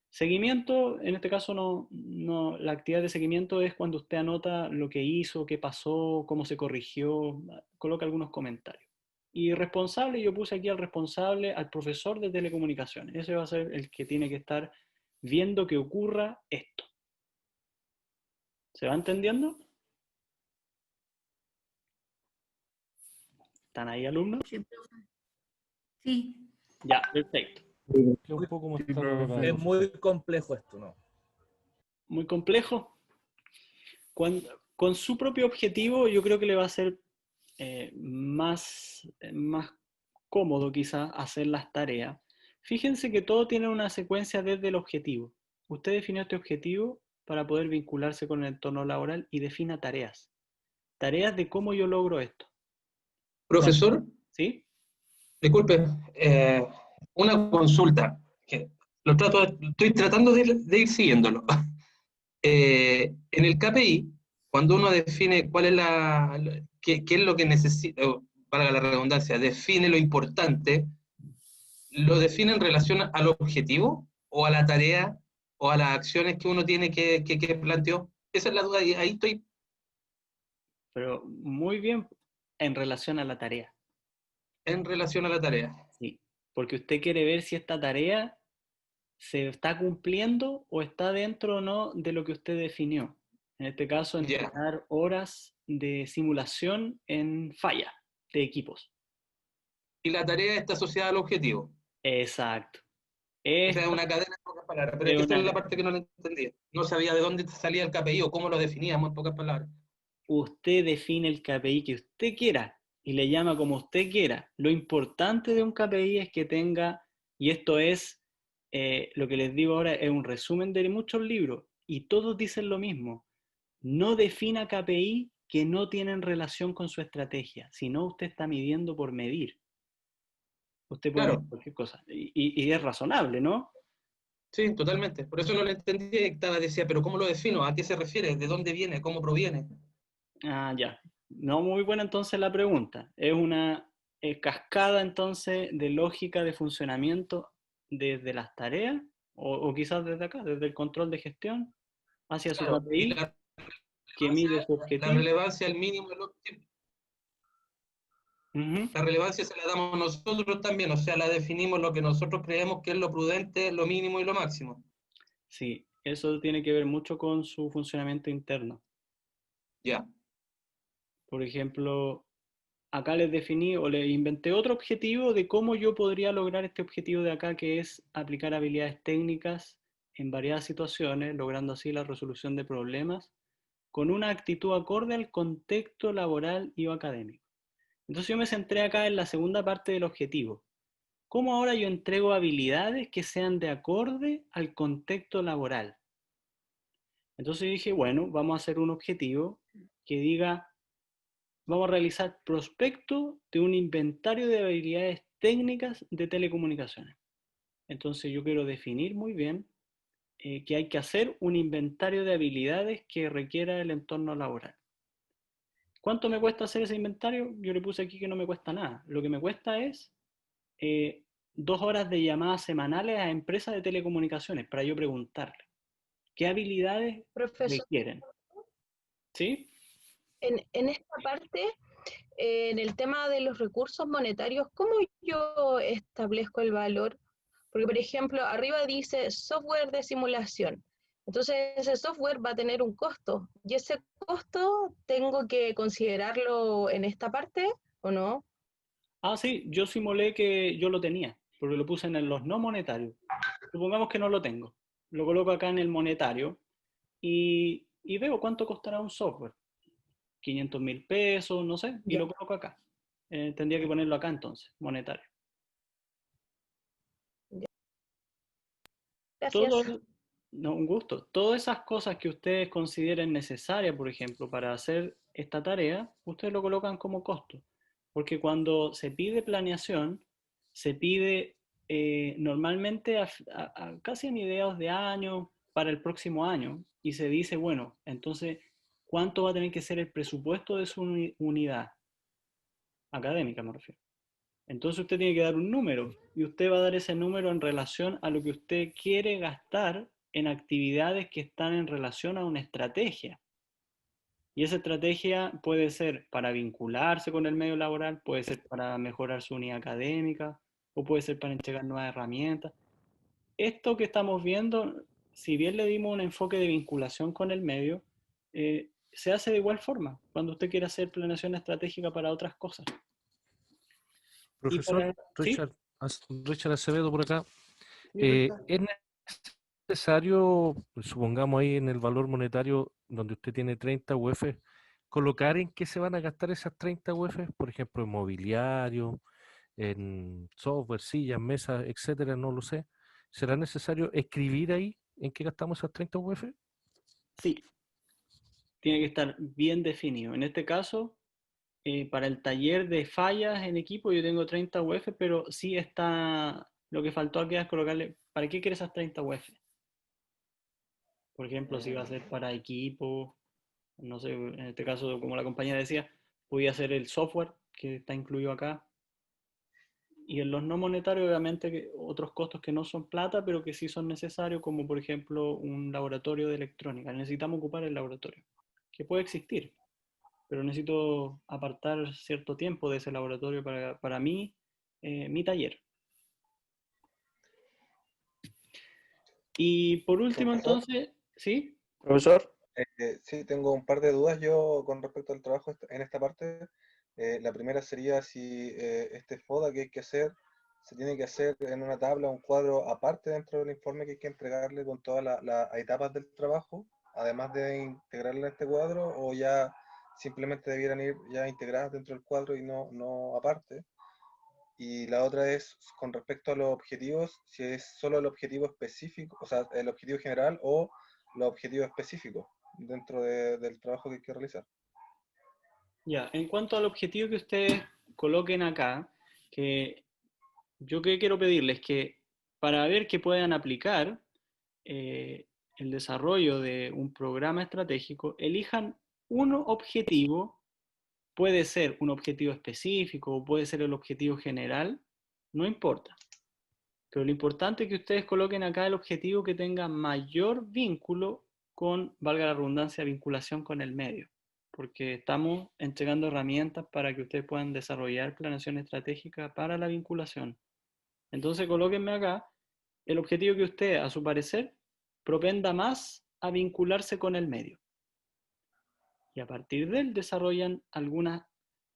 Seguimiento, en este caso la actividad de seguimiento es cuando usted anota lo que hizo, qué pasó, cómo se corrigió, coloca algunos comentarios. Y responsable, yo puse aquí al responsable, al profesor de telecomunicaciones. Ese va a ser el que tiene que estar viendo que ocurra esto. ¿Se va entendiendo? ¿Están ahí, alumnos? Sí. Ya, perfecto. Que un poco más Sí, claro la profe. Es cosa. muy complejo esto, ¿no? Muy complejo. Con su propio objetivo, yo creo que le va a ser más cómodo quizás hacer las tareas. Fíjense que todo tiene una secuencia desde el objetivo. Usted definió este objetivo para poder vincularse con el entorno laboral y defina tareas. Tareas de cómo yo logro esto. Profesor, ¿Sí? disculpe, una consulta, que estoy tratando de ir siguiéndolo. En el KPI, cuando uno define cuál es qué es lo que necesita, para la redundancia, define lo importante, ¿lo define en relación al objetivo o a la tarea o a las acciones que uno tiene que planteó? Esa es la duda, y ahí estoy. Pero muy bien en relación a la tarea. En relación a la tarea. Sí. Porque usted quiere ver si esta tarea se está cumpliendo o está dentro o no de lo que usted definió. En este caso, Ya. entregar horas de simulación en falla de equipos. Y la tarea está asociada al objetivo. Exacto. O sea, es Esto una cadena en pocas palabras, pero es es que esa es una- la parte que no la entendía. No sabía de dónde salía el KPI o cómo lo definíamos en pocas palabras. Usted define el KPI que usted quiera y le llama como usted quiera. Lo importante de un KPI es que tenga, y esto es lo que les digo ahora, es un resumen de muchos libros, y todos dicen lo mismo. No defina KPI que no tienen relación con su estrategia, sino usted está midiendo por medir. Usted puede medir Claro, cualquier cosa, y es razonable, ¿no? sí, totalmente. Por eso no lo entendía y decía, pero ¿cómo lo defino? ¿A qué se refiere? ¿De dónde viene? ¿Cómo proviene? Ah, ya. No, muy buena entonces la pregunta. Es una cascada entonces de lógica de funcionamiento desde las tareas, o quizás desde acá, desde el control de gestión, hacia su Claro, y KPI, que mide su la objetivo. relevancia, el mínimo, el óptimo. Ujú. La relevancia se la damos nosotros también, o sea, la definimos lo que nosotros creemos que es lo prudente, lo mínimo y lo máximo. Sí, eso tiene que ver mucho con su funcionamiento interno. Ya, Por ejemplo, acá les definí o les inventé otro objetivo de cómo yo podría lograr este objetivo de acá, que es aplicar habilidades técnicas en variadas situaciones, logrando así la resolución de problemas con una actitud acorde al contexto laboral y o académico. Entonces yo me centré acá en la segunda parte del objetivo. ¿Cómo ahora yo entrego habilidades que sean de acorde al contexto laboral? Entonces dije, bueno, vamos a hacer un objetivo que diga, vamos a realizar prospecto de un inventario de habilidades técnicas de telecomunicaciones. Entonces yo quiero definir muy bien que hay que hacer un inventario de habilidades que requiera el entorno laboral. ¿Cuánto me cuesta hacer ese inventario? Yo le puse aquí que no me cuesta nada. Lo que me cuesta es 2 horas de llamadas semanales a empresas de telecomunicaciones para yo preguntarle qué habilidades Profesor, requieren. ¿Sí? en esta parte, en el tema de los recursos monetarios, ¿cómo yo establezco el valor? Porque, por ejemplo, arriba dice software de simulación. Entonces, ese software va a tener un costo. ¿Y ese costo tengo que considerarlo en esta parte o no? Ah, sí, yo simulé que yo lo tenía, porque lo puse en los no monetarios. Supongamos que no lo tengo. Lo coloco acá en el monetario y veo cuánto costará un software. 500.000 pesos, no sé, y Ya, lo coloco acá. Tendría que ponerlo acá entonces, monetario. ya. Gracias. Todo, no, un gusto. Todas esas cosas que ustedes consideren necesarias, por ejemplo, para hacer esta tarea, ustedes lo colocan como costo. Porque cuando se pide planeación, se pide normalmente casi a mediados de año, para el próximo año, y se dice, bueno, entonces, ¿cuánto va a tener que ser el presupuesto de su unidad? Académica, me refiero. Entonces usted tiene que dar un número y usted va a dar ese número en relación a lo que usted quiere gastar en actividades que están en relación a una estrategia. Y esa estrategia puede ser para vincularse con el medio laboral, puede ser para mejorar su unidad académica o puede ser para entregar nuevas herramientas. Esto que estamos viendo, si bien le dimos un enfoque de vinculación con el medio, se hace de igual forma cuando usted quiere hacer planeación estratégica para otras cosas. Y Profesor para, ¿sí? Richard Acevedo por acá. Sí, ¿Es necesario, pues, supongamos ahí en el valor monetario donde usted tiene 30 UF, colocar en qué se van a gastar esas 30 UF? Por ejemplo, en mobiliario, en software, sillas, mesas, etcétera, no lo sé. ¿Será necesario escribir ahí en qué gastamos esas 30 UF? sí, tiene que estar bien definido. En este caso, para el taller de fallas en equipo yo tengo 30 UF, pero sí está, lo que faltó aquí es colocarle, ¿para qué quieres esas 30 UF? Por ejemplo, si va a ser para equipo, no sé, en este caso, como la compañía decía, podía ser el software que está incluido acá. Y en los no monetarios, obviamente, otros costos que no son plata, pero que sí son necesarios, como por ejemplo un laboratorio de electrónica. Necesitamos ocupar el laboratorio, que puede existir, pero necesito apartar cierto tiempo de ese laboratorio para mí, mi taller. Y por último, Profesor, entonces, ¿sí? Profesor, sí, tengo un par de dudas yo con respecto al trabajo en esta parte. La primera sería si este FODA que hay que hacer se tiene que hacer en una tabla, un cuadro aparte dentro del informe que hay que entregarle con todas las etapas del trabajo, además de integrarle en este cuadro, o ya simplemente debieran ir ya integradas dentro del cuadro y no aparte. Y la otra es con respecto a los objetivos, si es solo el objetivo específico, o sea, el objetivo general o los objetivos específicos dentro del trabajo que hay que realizar. Ya, en cuanto al objetivo que ustedes coloquen acá, que yo que quiero pedirles que para ver que puedan aplicar el desarrollo de un programa estratégico, elijan un objetivo, puede ser un objetivo específico o puede ser el objetivo general, no importa. Pero lo importante es que ustedes coloquen acá el objetivo que tenga mayor vínculo con, valga la redundancia, vinculación con el medio, porque estamos entregando herramientas para que ustedes puedan desarrollar planeación estratégica para la vinculación. Entonces colóquenme acá el objetivo que usted, a su parecer, propenda más a vincularse con el medio. Y a partir de él desarrollan algunas,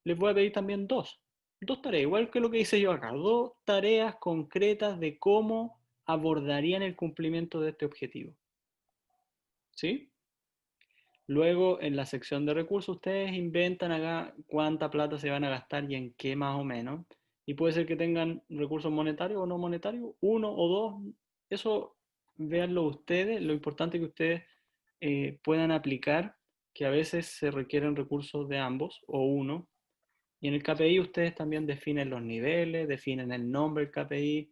les voy a pedir también dos tareas, igual que lo que hice yo acá, 2 tareas concretas de cómo abordarían el cumplimiento de este objetivo. ¿Sí? Luego, en la sección de recursos, ustedes inventan acá cuánta plata se van a gastar y en qué más o menos. Y puede ser que tengan recursos monetarios o no monetarios, uno o dos. Eso véanlo ustedes. Lo importante es que ustedes puedan aplicar, que a veces se requieren recursos de ambos o uno. Y en el KPI ustedes también definen los niveles, definen el nombre del KPI,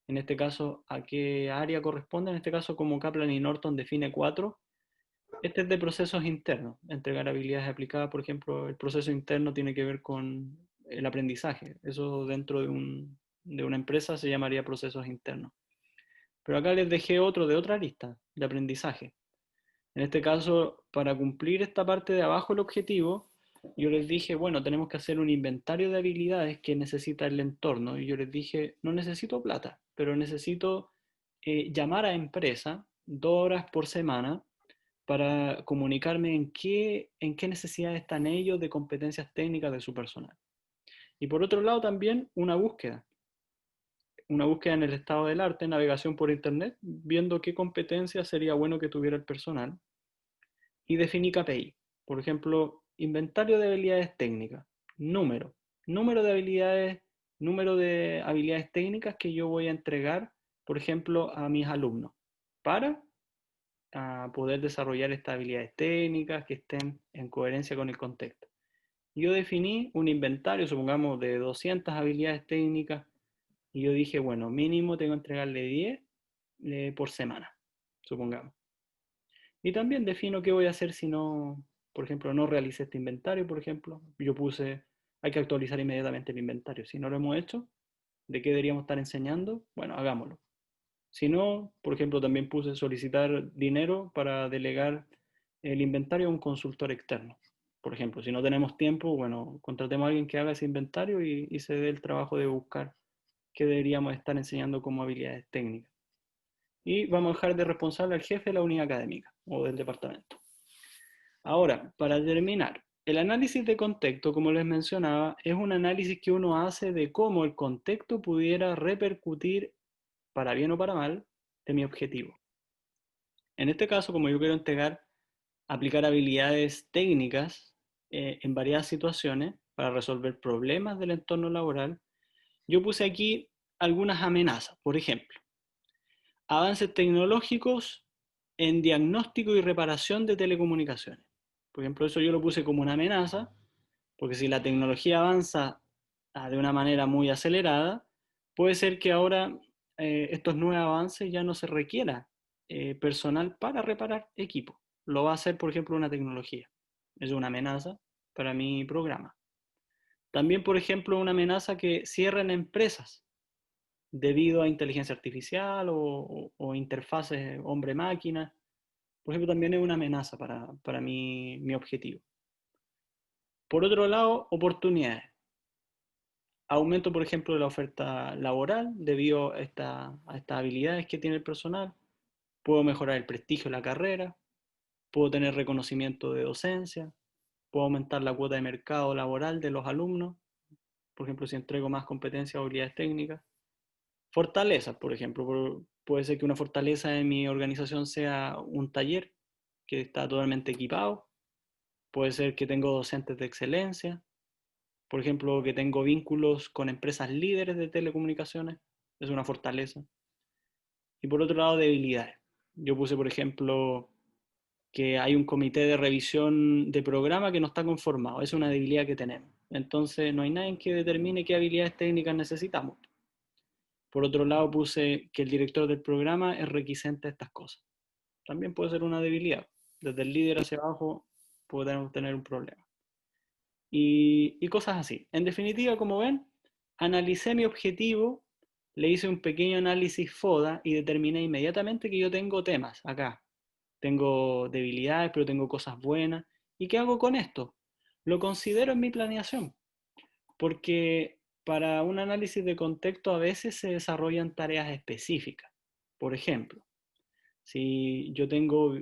en este caso a qué área corresponde. En este caso, como Kaplan y Norton define 4. Este es de procesos internos, entregar habilidades aplicadas. Por ejemplo, el proceso interno tiene que ver con el aprendizaje. Eso dentro de una empresa se llamaría procesos internos. Pero acá les dejé otro de otra lista, de aprendizaje. En este caso, para cumplir esta parte de abajo, el objetivo, yo les dije, bueno, tenemos que hacer un inventario de habilidades que necesita el entorno. Y yo les dije, no necesito plata, pero necesito llamar a empresa 2 horas por semana para comunicarme en qué necesidades están ellos de competencias técnicas de su personal. Y por otro lado también una búsqueda en el estado del arte, navegación por internet, viendo qué competencias sería bueno que tuviera el personal, y definí KPI. Por ejemplo, inventario de habilidades técnicas, número de habilidades técnicas que yo voy a entregar, por ejemplo, a mis alumnos, para a poder desarrollar estas habilidades técnicas que estén en coherencia con el contexto. Yo definí un inventario, supongamos, de 200 habilidades técnicas, y yo dije, bueno, mínimo tengo que entregarle 10 por semana, supongamos. Y también defino qué voy a hacer si no, por ejemplo, no realicé este inventario, por ejemplo. Yo puse, hay que actualizar inmediatamente el inventario. Si no lo hemos hecho, ¿de qué deberíamos estar enseñando? Bueno, hagámoslo. Si no, por ejemplo, también puse solicitar dinero para delegar el inventario a un consultor externo. Por ejemplo, si no tenemos tiempo, bueno, contratemos a alguien que haga ese inventario y se dé el trabajo de buscar qué deberíamos estar enseñando como habilidades técnicas. Y vamos a dejar de responsable al jefe de la unidad académica o del departamento. Ahora, para terminar, el análisis de contexto, como les mencionaba, es un análisis que uno hace de cómo el contexto pudiera repercutir, para bien o para mal, de mi objetivo. En este caso, como yo quiero aplicar habilidades técnicas en varias situaciones para resolver problemas del entorno laboral, yo puse aquí algunas amenazas. Por ejemplo, avances tecnológicos en diagnóstico y reparación de telecomunicaciones. Por ejemplo, eso yo lo puse como una amenaza, porque si la tecnología avanza de una manera muy acelerada, puede ser que ahora estos nuevos avances ya no se requiera personal para reparar equipo. Lo va a hacer, por ejemplo, una tecnología. Es una amenaza para mi programa. También, por ejemplo, una amenaza que cierren empresas debido a inteligencia artificial o interfaces hombre-máquina. Por ejemplo, también es una amenaza para mi objetivo. Por otro lado, oportunidades. Aumento, por ejemplo, de la oferta laboral debido a estas habilidades que tiene el personal. Puedo mejorar el prestigio de la carrera. Puedo tener reconocimiento de docencia. Puedo aumentar la cuota de mercado laboral de los alumnos. Por ejemplo, si entrego más competencias o habilidades técnicas. Fortalezas, por ejemplo. Puede ser que una fortaleza de mi organización sea un taller que está totalmente equipado. Puede ser que tengo docentes de excelencia. Por ejemplo, que tengo vínculos con empresas líderes de telecomunicaciones. Es una fortaleza. Y por otro lado, debilidades. Yo puse, por ejemplo, que hay un comité de revisión de programa que no está conformado. Es una debilidad que tenemos. Entonces, no hay nadie que determine qué habilidades técnicas necesitamos. Por otro lado, puse que el director del programa es requisente a estas cosas. También puede ser una debilidad. Desde el líder hacia abajo podemos tener un problema. Y cosas así. En definitiva, como ven, analicé mi objetivo, le hice un pequeño análisis FODA y determiné inmediatamente que yo tengo temas acá. Tengo debilidades, pero tengo cosas buenas. ¿Y qué hago con esto? Lo considero en mi planeación, porque para un análisis de contexto a veces se desarrollan tareas específicas. Por ejemplo, si yo tengo,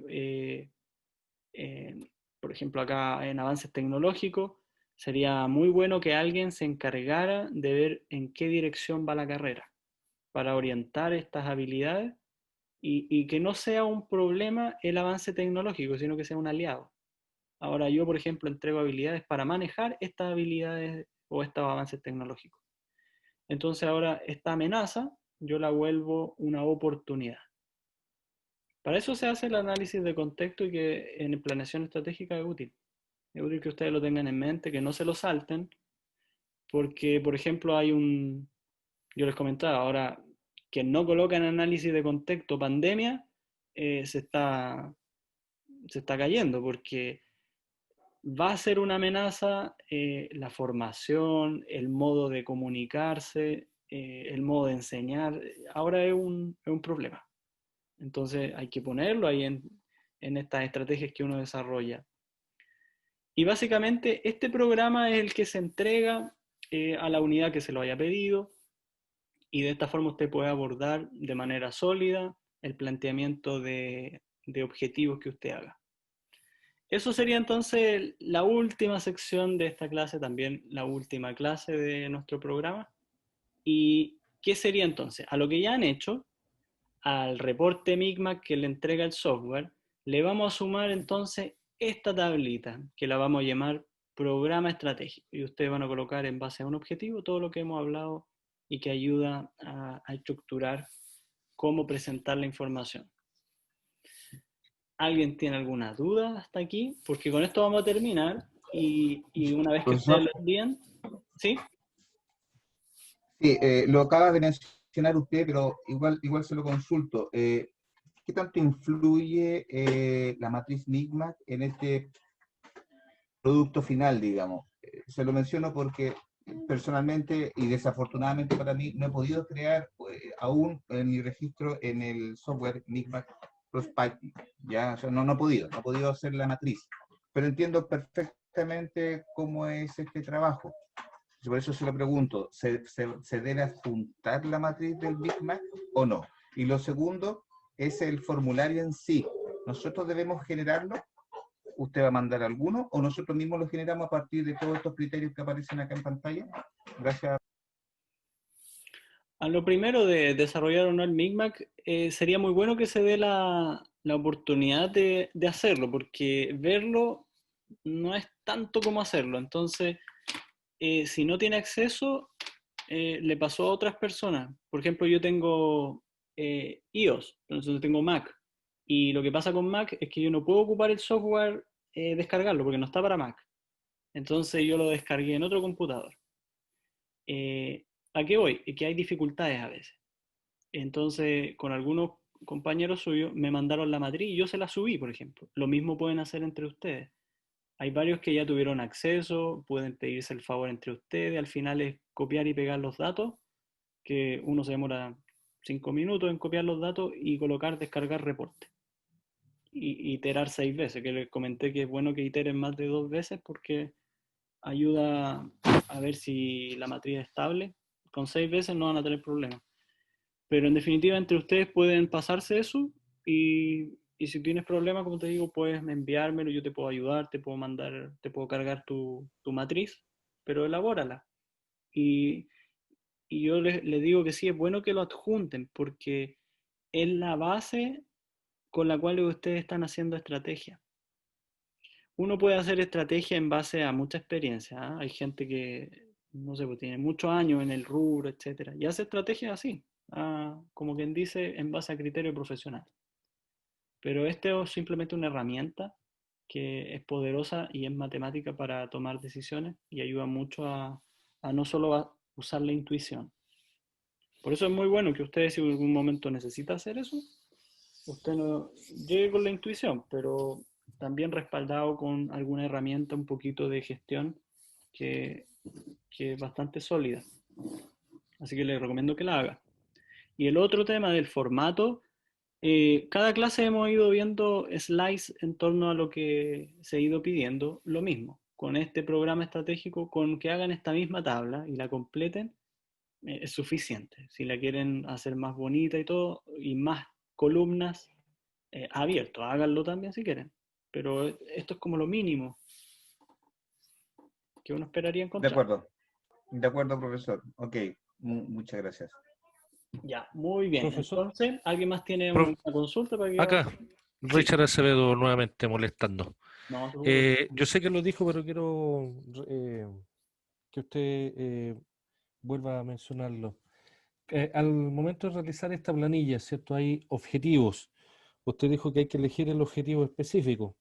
por ejemplo, acá en avances tecnológicos, sería muy bueno que alguien se encargara de ver en qué dirección va la carrera, para orientar estas habilidades y que no sea un problema el avance tecnológico, sino que sea un aliado. Ahora yo, por ejemplo, entrego habilidades para manejar estas habilidades o estos avances tecnológicos. Entonces ahora esta amenaza yo la vuelvo una oportunidad. Para eso se hace el análisis de contexto y que en planeación estratégica es útil. Es útil que ustedes lo tengan en mente, que no se lo salten, porque, por ejemplo, yo les comentaba, ahora, quien no coloca en análisis de contexto pandemia, se está cayendo, porque va a ser una amenaza la formación, el modo de comunicarse, el modo de enseñar, ahora es un problema. Entonces hay que ponerlo ahí en estas estrategias que uno desarrolla. Y básicamente este programa es el que se entrega a la unidad que se lo haya pedido, y de esta forma usted puede abordar de manera sólida el planteamiento de objetivos que usted haga. Eso sería entonces la última sección de esta clase, también la última clase de nuestro programa. ¿Y qué sería entonces? A lo que ya han hecho, al reporte Micmac que le entrega el software, le vamos a sumar entonces esta tablita, que la vamos a llamar programa estratégico. Y ustedes van a colocar en base a un objetivo todo lo que hemos hablado y que ayuda a estructurar cómo presentar la información. ¿Alguien tiene alguna duda hasta aquí? Porque con esto vamos a terminar y una vez que ustedes lo envíen, ¿sí? Sí, lo acaba de mencionar usted, pero igual se lo consulto. ¿Qué tanto influye la matriz Micmac en este producto final, digamos? Se lo menciono porque personalmente y desafortunadamente para mí no he podido crear aún en mi registro en el software Micmac Prospect, ya, o sea, no he podido hacer la matriz, pero entiendo perfectamente cómo es este trabajo. Por eso se lo pregunto, ¿se debe adjuntar la matriz del Micmac o no? Y lo segundo es el formulario en sí. ¿Nosotros debemos generarlo? ¿Usted va a mandar alguno o nosotros mismos lo generamos a partir de todos estos criterios que aparecen acá en pantalla? Gracias. A lo primero de desarrollar o no el Micmac, sería muy bueno que se dé la oportunidad de hacerlo, porque verlo no es tanto como hacerlo. Entonces, si no tiene acceso, le pasó a otras personas. Por ejemplo, yo tengo iOS, entonces tengo Mac. Y lo que pasa con Mac es que yo no puedo ocupar el software, descargarlo, porque no está para Mac. Entonces yo lo descargué en otro computador. ¿A qué voy? Que hay dificultades a veces. Entonces, con algunos compañeros suyos me mandaron la matriz y yo se la subí, por ejemplo. Lo mismo pueden hacer entre ustedes. Hay varios que ya tuvieron acceso, pueden pedirse el favor entre ustedes, al final es copiar y pegar los datos, que uno se demora 5 minutos en copiar los datos y colocar, descargar reporte. Y iterar 6 veces, que les comenté que es bueno que iteren más de 2 veces porque ayuda a ver si la matriz es estable. Con 6 veces no van a tener problemas. Pero en definitiva, entre ustedes pueden pasarse eso y si tienes problemas, como te digo, puedes enviármelo, yo te puedo ayudar, te puedo mandar, te puedo cargar tu matriz, pero elabórala. Y yo les digo que sí, es bueno que lo adjunten porque es la base con la cual ustedes están haciendo estrategia. Uno puede hacer estrategia en base a mucha experiencia, ¿eh? Hay gente que, no sé, pues tiene muchos años en el rubro, etcétera, y hace estrategia así, como quien dice, en base a criterio profesional. Pero este es simplemente una herramienta que es poderosa y es matemática para tomar decisiones y ayuda mucho a no solo a usar la intuición. Por eso es muy bueno que ustedes, si en algún momento necesita hacer eso, usted no llegue con la intuición, pero también respaldado con alguna herramienta un poquito de gestión que es bastante sólida. Así que les recomiendo que la haga. Y el otro tema del formato, cada clase hemos ido viendo slides en torno a lo que se ha ido pidiendo, lo mismo. Con este programa estratégico, con que hagan esta misma tabla y la completen, es suficiente. Si la quieren hacer más bonita y todo, y más columnas, abierto, háganlo también si quieren. Pero esto es como lo mínimo que uno esperaría encontrar. De acuerdo, profesor. Ok, muchas gracias. Ya, muy bien. Profesor. Entonces, ¿alguien más tiene Prof- una consulta para que Acá, Richard Acevedo nuevamente molestando. No, no se preocupe. Yo sé que lo dijo, pero quiero que usted vuelva a mencionarlo. Al momento de realizar esta planilla, ¿cierto? Hay objetivos. Usted dijo que hay que elegir el objetivo específico.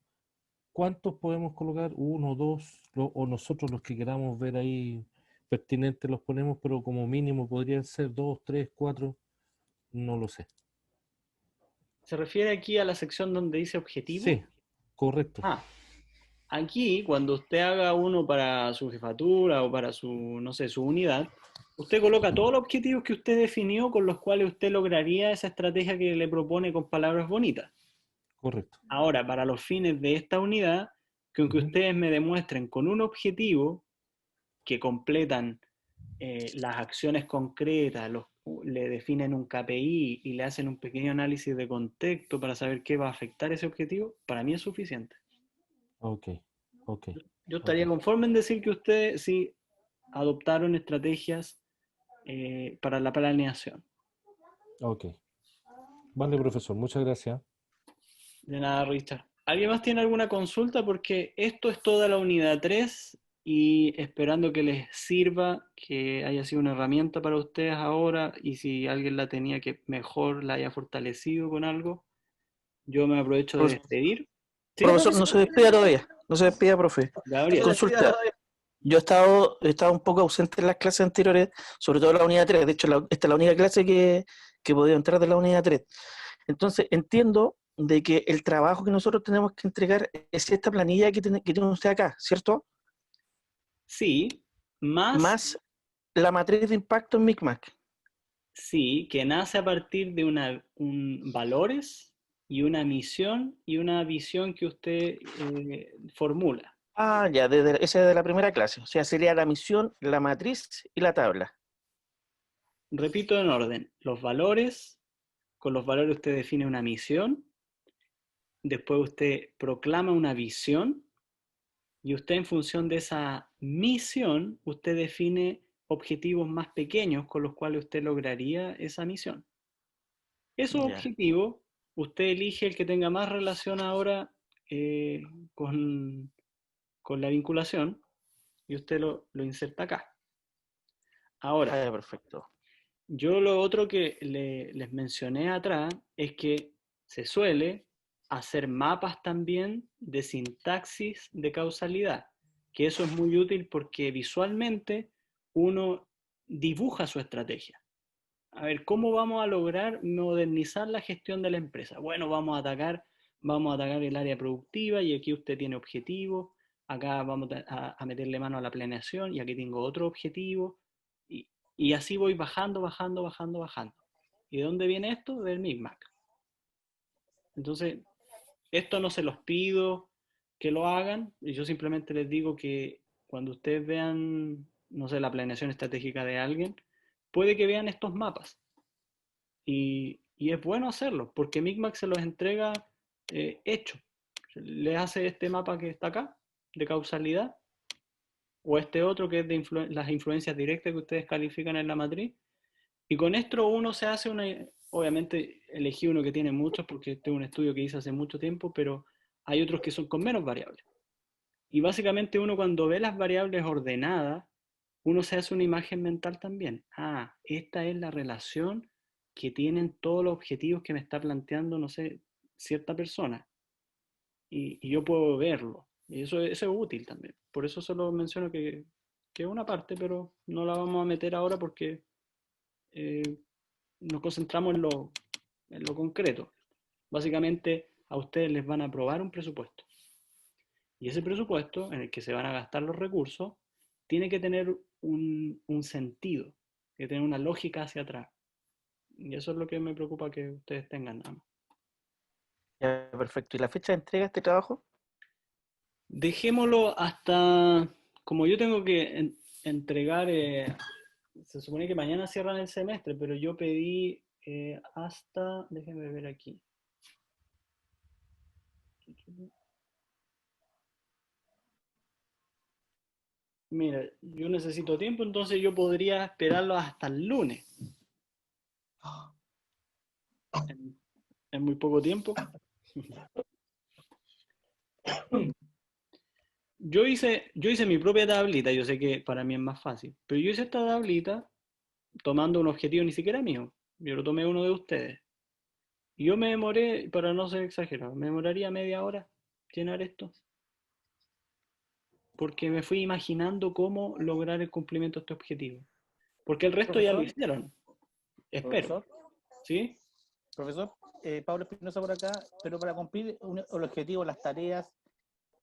¿Cuántos podemos colocar? ¿Uno, dos? O nosotros los que queramos ver ahí pertinentes los ponemos, pero como mínimo podrían ser 2, 3, 4, no lo sé. ¿Se refiere aquí a la sección donde dice objetivo? Sí, correcto. Aquí, cuando usted haga uno para su jefatura o para su, no sé, su unidad, usted coloca todos los objetivos que usted definió con los cuales usted lograría esa estrategia que le propone con palabras bonitas. Correcto. Ahora, para los fines de esta unidad, que aunque ustedes me demuestren con un objetivo que completan las acciones concretas, le definen un KPI y le hacen un pequeño análisis de contexto para saber qué va a afectar ese objetivo, para mí es suficiente. Ok. Yo estaría conforme en decir que ustedes sí adoptaron estrategias para la planeación. Ok. Vale, profesor, muchas gracias. De nada, Richard. ¿Alguien más tiene alguna consulta? Porque esto es toda la unidad 3 y esperando que les sirva, que haya sido una herramienta para ustedes ahora y si alguien la tenía que mejor la haya fortalecido con algo, yo me aprovecho de despedir. ¿Sí? Profesor, no se despida todavía, no se despida, profe. Gabriel. Consulta. Yo he estado un poco ausente en las clases anteriores, sobre todo en la unidad 3. De hecho, esta es la única clase que he podido entrar de la unidad 3. Entonces, entiendo de que el trabajo que nosotros tenemos que entregar es esta planilla que tiene usted acá, ¿cierto? Sí, más la matriz de impacto en Micmac. Sí, que nace a partir de valores y una misión y una visión que usted formula. Ah, ya, esa es de la primera clase. O sea, sería la misión, la matriz y la tabla. Repito en orden, los valores, con los valores usted define una misión, después usted proclama una visión y usted en función de esa misión, usted define objetivos más pequeños con los cuales usted lograría esa misión. Esos objetivos, usted elige el que tenga más relación ahora con la vinculación y usted lo inserta acá. Ahora, perfecto. Yo lo otro que les mencioné atrás es que se suele hacer mapas también de sintaxis de causalidad, que eso es muy útil porque visualmente uno dibuja su estrategia. A ver, ¿cómo vamos a lograr modernizar la gestión de la empresa? Bueno, vamos a atacar el área productiva y aquí usted tiene objetivos, acá vamos a meterle mano a la planeación y aquí tengo otro objetivo y así voy bajando. ¿Y de dónde viene esto? Del Micmac. Entonces, esto no se los pido que lo hagan, y yo simplemente les digo que cuando ustedes vean, no sé, la planeación estratégica de alguien, puede que vean estos mapas. Y es bueno hacerlo, porque Micmac se los entrega hecho. Les hace este mapa que está acá, de causalidad, o este otro que es de las influencias directas que ustedes califican en la matriz. Y con esto uno se hace obviamente elegí uno que tiene muchos porque este es un estudio que hice hace mucho tiempo, pero hay otros que son con menos variables. Y básicamente uno cuando ve las variables ordenadas, uno se hace una imagen mental también. Ah, esta es la relación que tienen todos los objetivos que me está planteando, no sé, cierta persona. Y yo puedo verlo. Y eso es útil también. Por eso solo menciono que es una parte, pero no la vamos a meter ahora porque nos concentramos en lo concreto. Básicamente, a ustedes les van a aprobar un presupuesto. Y ese presupuesto en el que se van a gastar los recursos tiene que tener un sentido, que tener una lógica hacia atrás. Y eso es lo que me preocupa que ustedes tengan nada más. Ya, perfecto. ¿Y la fecha de entrega de este trabajo? Dejémoslo hasta, como yo tengo que entregar, se supone que mañana cierran el semestre, pero yo pedí hasta, déjenme ver aquí. Mira, yo necesito tiempo, entonces yo podría esperarlo hasta el lunes. en muy poco tiempo. Yo hice mi propia tablita, yo sé que para mí es más fácil, pero yo hice esta tablita tomando un objetivo ni siquiera mío, yo lo tomé uno de ustedes. Y yo me demoré, para no ser exagerado, me demoraría media hora llenar esto, porque me fui imaginando cómo lograr el cumplimiento de este objetivo. Porque el resto ya lo Profesor, hicieron, espero, profesor, ¿sí? profesor, Pablo Espinosa por acá, pero para cumplir el objetivo, las tareas,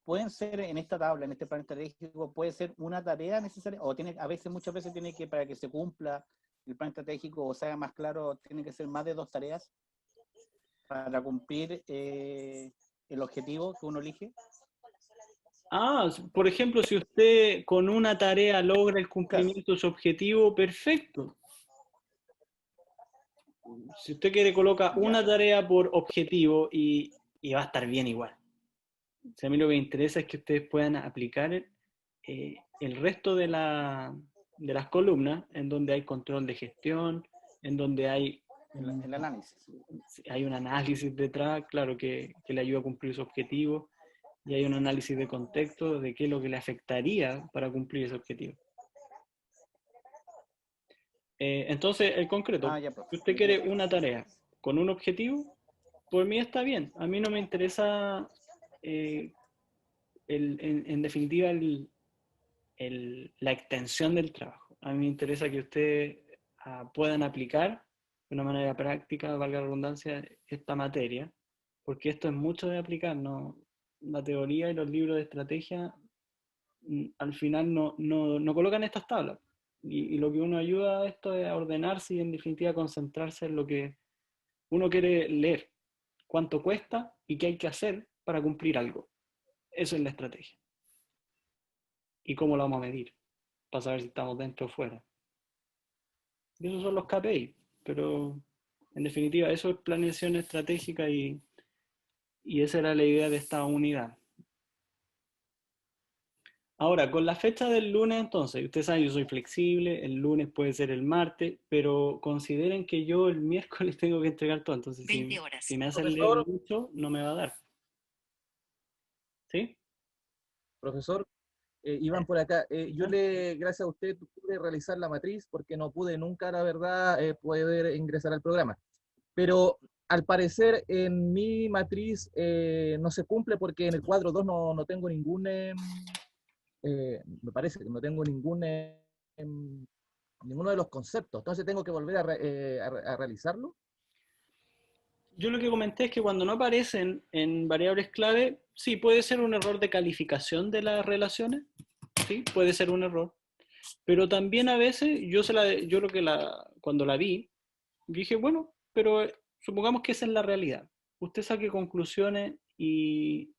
pueden ser en esta tabla, en este plan estratégico, puede ser una tarea necesaria, o tiene, a veces, muchas veces tiene que, para que se cumpla el plan estratégico o se haga más claro, tiene que ser más de 2 tareas para cumplir el objetivo que uno elige. Ah, por ejemplo, si usted con una tarea logra el cumplimiento de su objetivo, perfecto. Si usted quiere, coloca una tarea por objetivo y va a estar bien igual. O sea, a mí lo que me interesa es que ustedes puedan aplicar el resto de las columnas en donde hay control de gestión, en donde hay El análisis. hay un análisis detrás, claro, que le ayuda a cumplir su objetivo, y hay un análisis de contexto de qué es lo que le afectaría para cumplir ese objetivo. Entonces, en concreto, si usted quiere una tarea con un objetivo, por mí está bien. A mí no me interesa, en definitiva, la extensión del trabajo. A mí me interesa que ustedes puedan aplicar de una manera práctica, valga la redundancia, esta materia, porque esto es mucho de aplicar, ¿no? La teoría y los libros de estrategia al final no colocan estas tablas. Y lo que uno ayuda a esto es a ordenarse y en definitiva concentrarse en lo que uno quiere leer, cuánto cuesta y qué hay que hacer para cumplir algo. Eso es la estrategia. Y cómo lo vamos a medir, para saber si estamos dentro o fuera. Y esos son los KPI, pero en definitiva eso es planeación estratégica y esa era la idea de esta unidad. Ahora, con la fecha del lunes, entonces, ustedes saben, yo soy flexible, el lunes puede ser el martes, pero consideren que yo el miércoles tengo que entregar todo, entonces si me hacen leer Profesor, mucho, no me va a dar. ¿Sí? profesor, Iván por acá. Gracias a usted, pude realizar la matriz porque no pude nunca, la verdad, poder ingresar al programa. Pero al parecer en mi matriz no se cumple porque en el cuadro 2 no tengo ningún, me parece que no tengo ninguno de los conceptos. Entonces tengo que volver a realizarlo. Yo lo que comenté es que cuando no aparecen en variables clave, sí, puede ser un error de calificación de las relaciones, sí, puede ser un error, pero también a veces yo lo que cuando la vi, dije, bueno, pero supongamos que esa es la realidad. Usted saque conclusiones y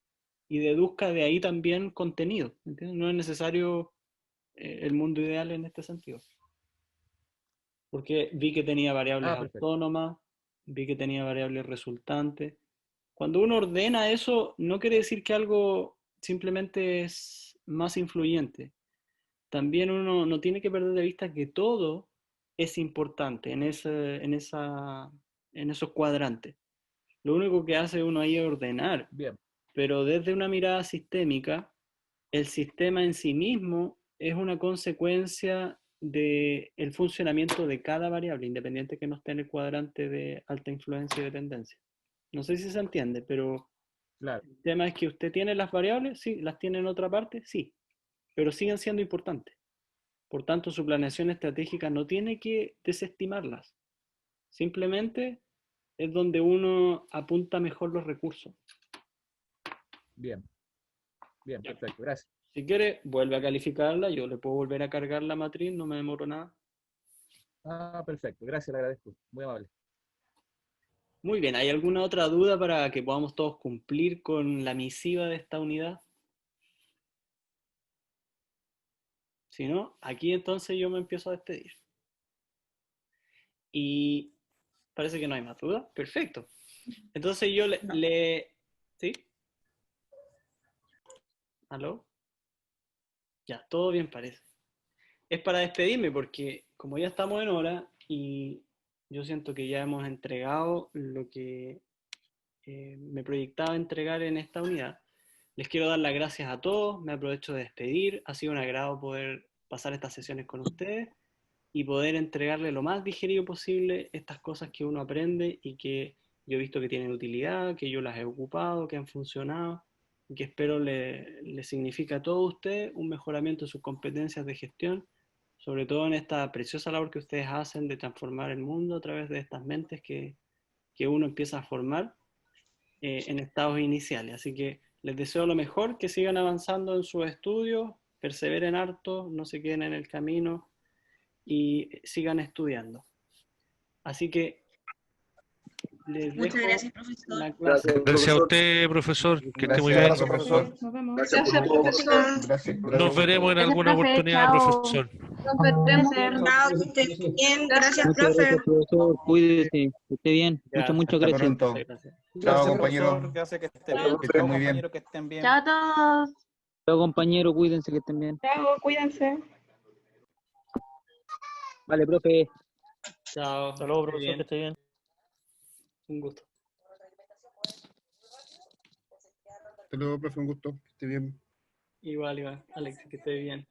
deduzca de ahí también contenido, ¿entiendes? No es necesario el mundo ideal en este sentido. Porque vi que tenía variables autónomas, vi que tenía variables resultantes. Cuando uno ordena eso, no quiere decir que algo simplemente es más influyente. También uno no tiene que perder de vista que todo es importante en esos cuadrantes. Lo único que hace uno ahí es ordenar. Bien. Pero desde una mirada sistémica, el sistema en sí mismo es una consecuencia del funcionamiento de cada variable, independiente que no esté en el cuadrante de alta influencia y dependencia. No sé si se entiende, pero claro. El tema es que usted tiene las variables, sí, las tiene en otra parte, sí, pero siguen siendo importantes. Por tanto, su planeación estratégica no tiene que desestimarlas. Simplemente es donde uno apunta mejor los recursos. Bien. Bien, perfecto, gracias. Si quiere, vuelve a calificarla, yo le puedo volver a cargar la matriz, no me demoro nada. Ah, perfecto, gracias, le agradezco, muy amable. Muy bien, ¿hay alguna otra duda para que podamos todos cumplir con la misiva de esta unidad? Si no, aquí entonces yo me empiezo a despedir. Y parece que no hay más dudas. Perfecto. Entonces yo ¿Sí? ¿Aló? Ya, todo bien parece. Es para despedirme porque como ya estamos en hora y yo siento que ya hemos entregado lo que me proyectaba entregar en esta unidad. Les quiero dar las gracias a todos, me aprovecho de despedir, ha sido un agrado poder pasar estas sesiones con ustedes y poder entregarle lo más digerido posible estas cosas que uno aprende y que yo he visto que tienen utilidad, que yo las he ocupado, que han funcionado, y que espero le signifique a todos ustedes un mejoramiento de sus competencias de gestión, sobre todo en esta preciosa labor que ustedes hacen de transformar el mundo a través de estas mentes que uno empieza a formar en estados iniciales. Así que les deseo lo mejor, que sigan avanzando en sus estudios, perseveren harto, no se queden en el camino y sigan estudiando. Así que les Muchas dejo gracias, profesor. la clase. Gracias a usted, profesor. Que esté muy bien. Gracias, profesor. Nos vemos. Gracias, Nos gracias. veremos en Gracias, alguna profe. oportunidad, Chao. profesor. Nos vemos. Chao, que esté bien. Gracias, Muchas profe. gracias, profesor. Cuídese, que esté bien. Muchas Hasta gracias. pronto. Gracias. Chao, Gracias, compañero. profesor. Gracias, que estén Que bien. estén Chao, muy bien. compañeros, que estén bien. Chao a todos. Chao, compañero. Cuídense, que estén bien. Chao, cuídense. Vale, profe. Chao. Hasta luego, que esté profesor, que bien. esté bien. Un gusto. Hasta luego, profe, un gusto. Que esté bien. Igual, Alex, que esté bien.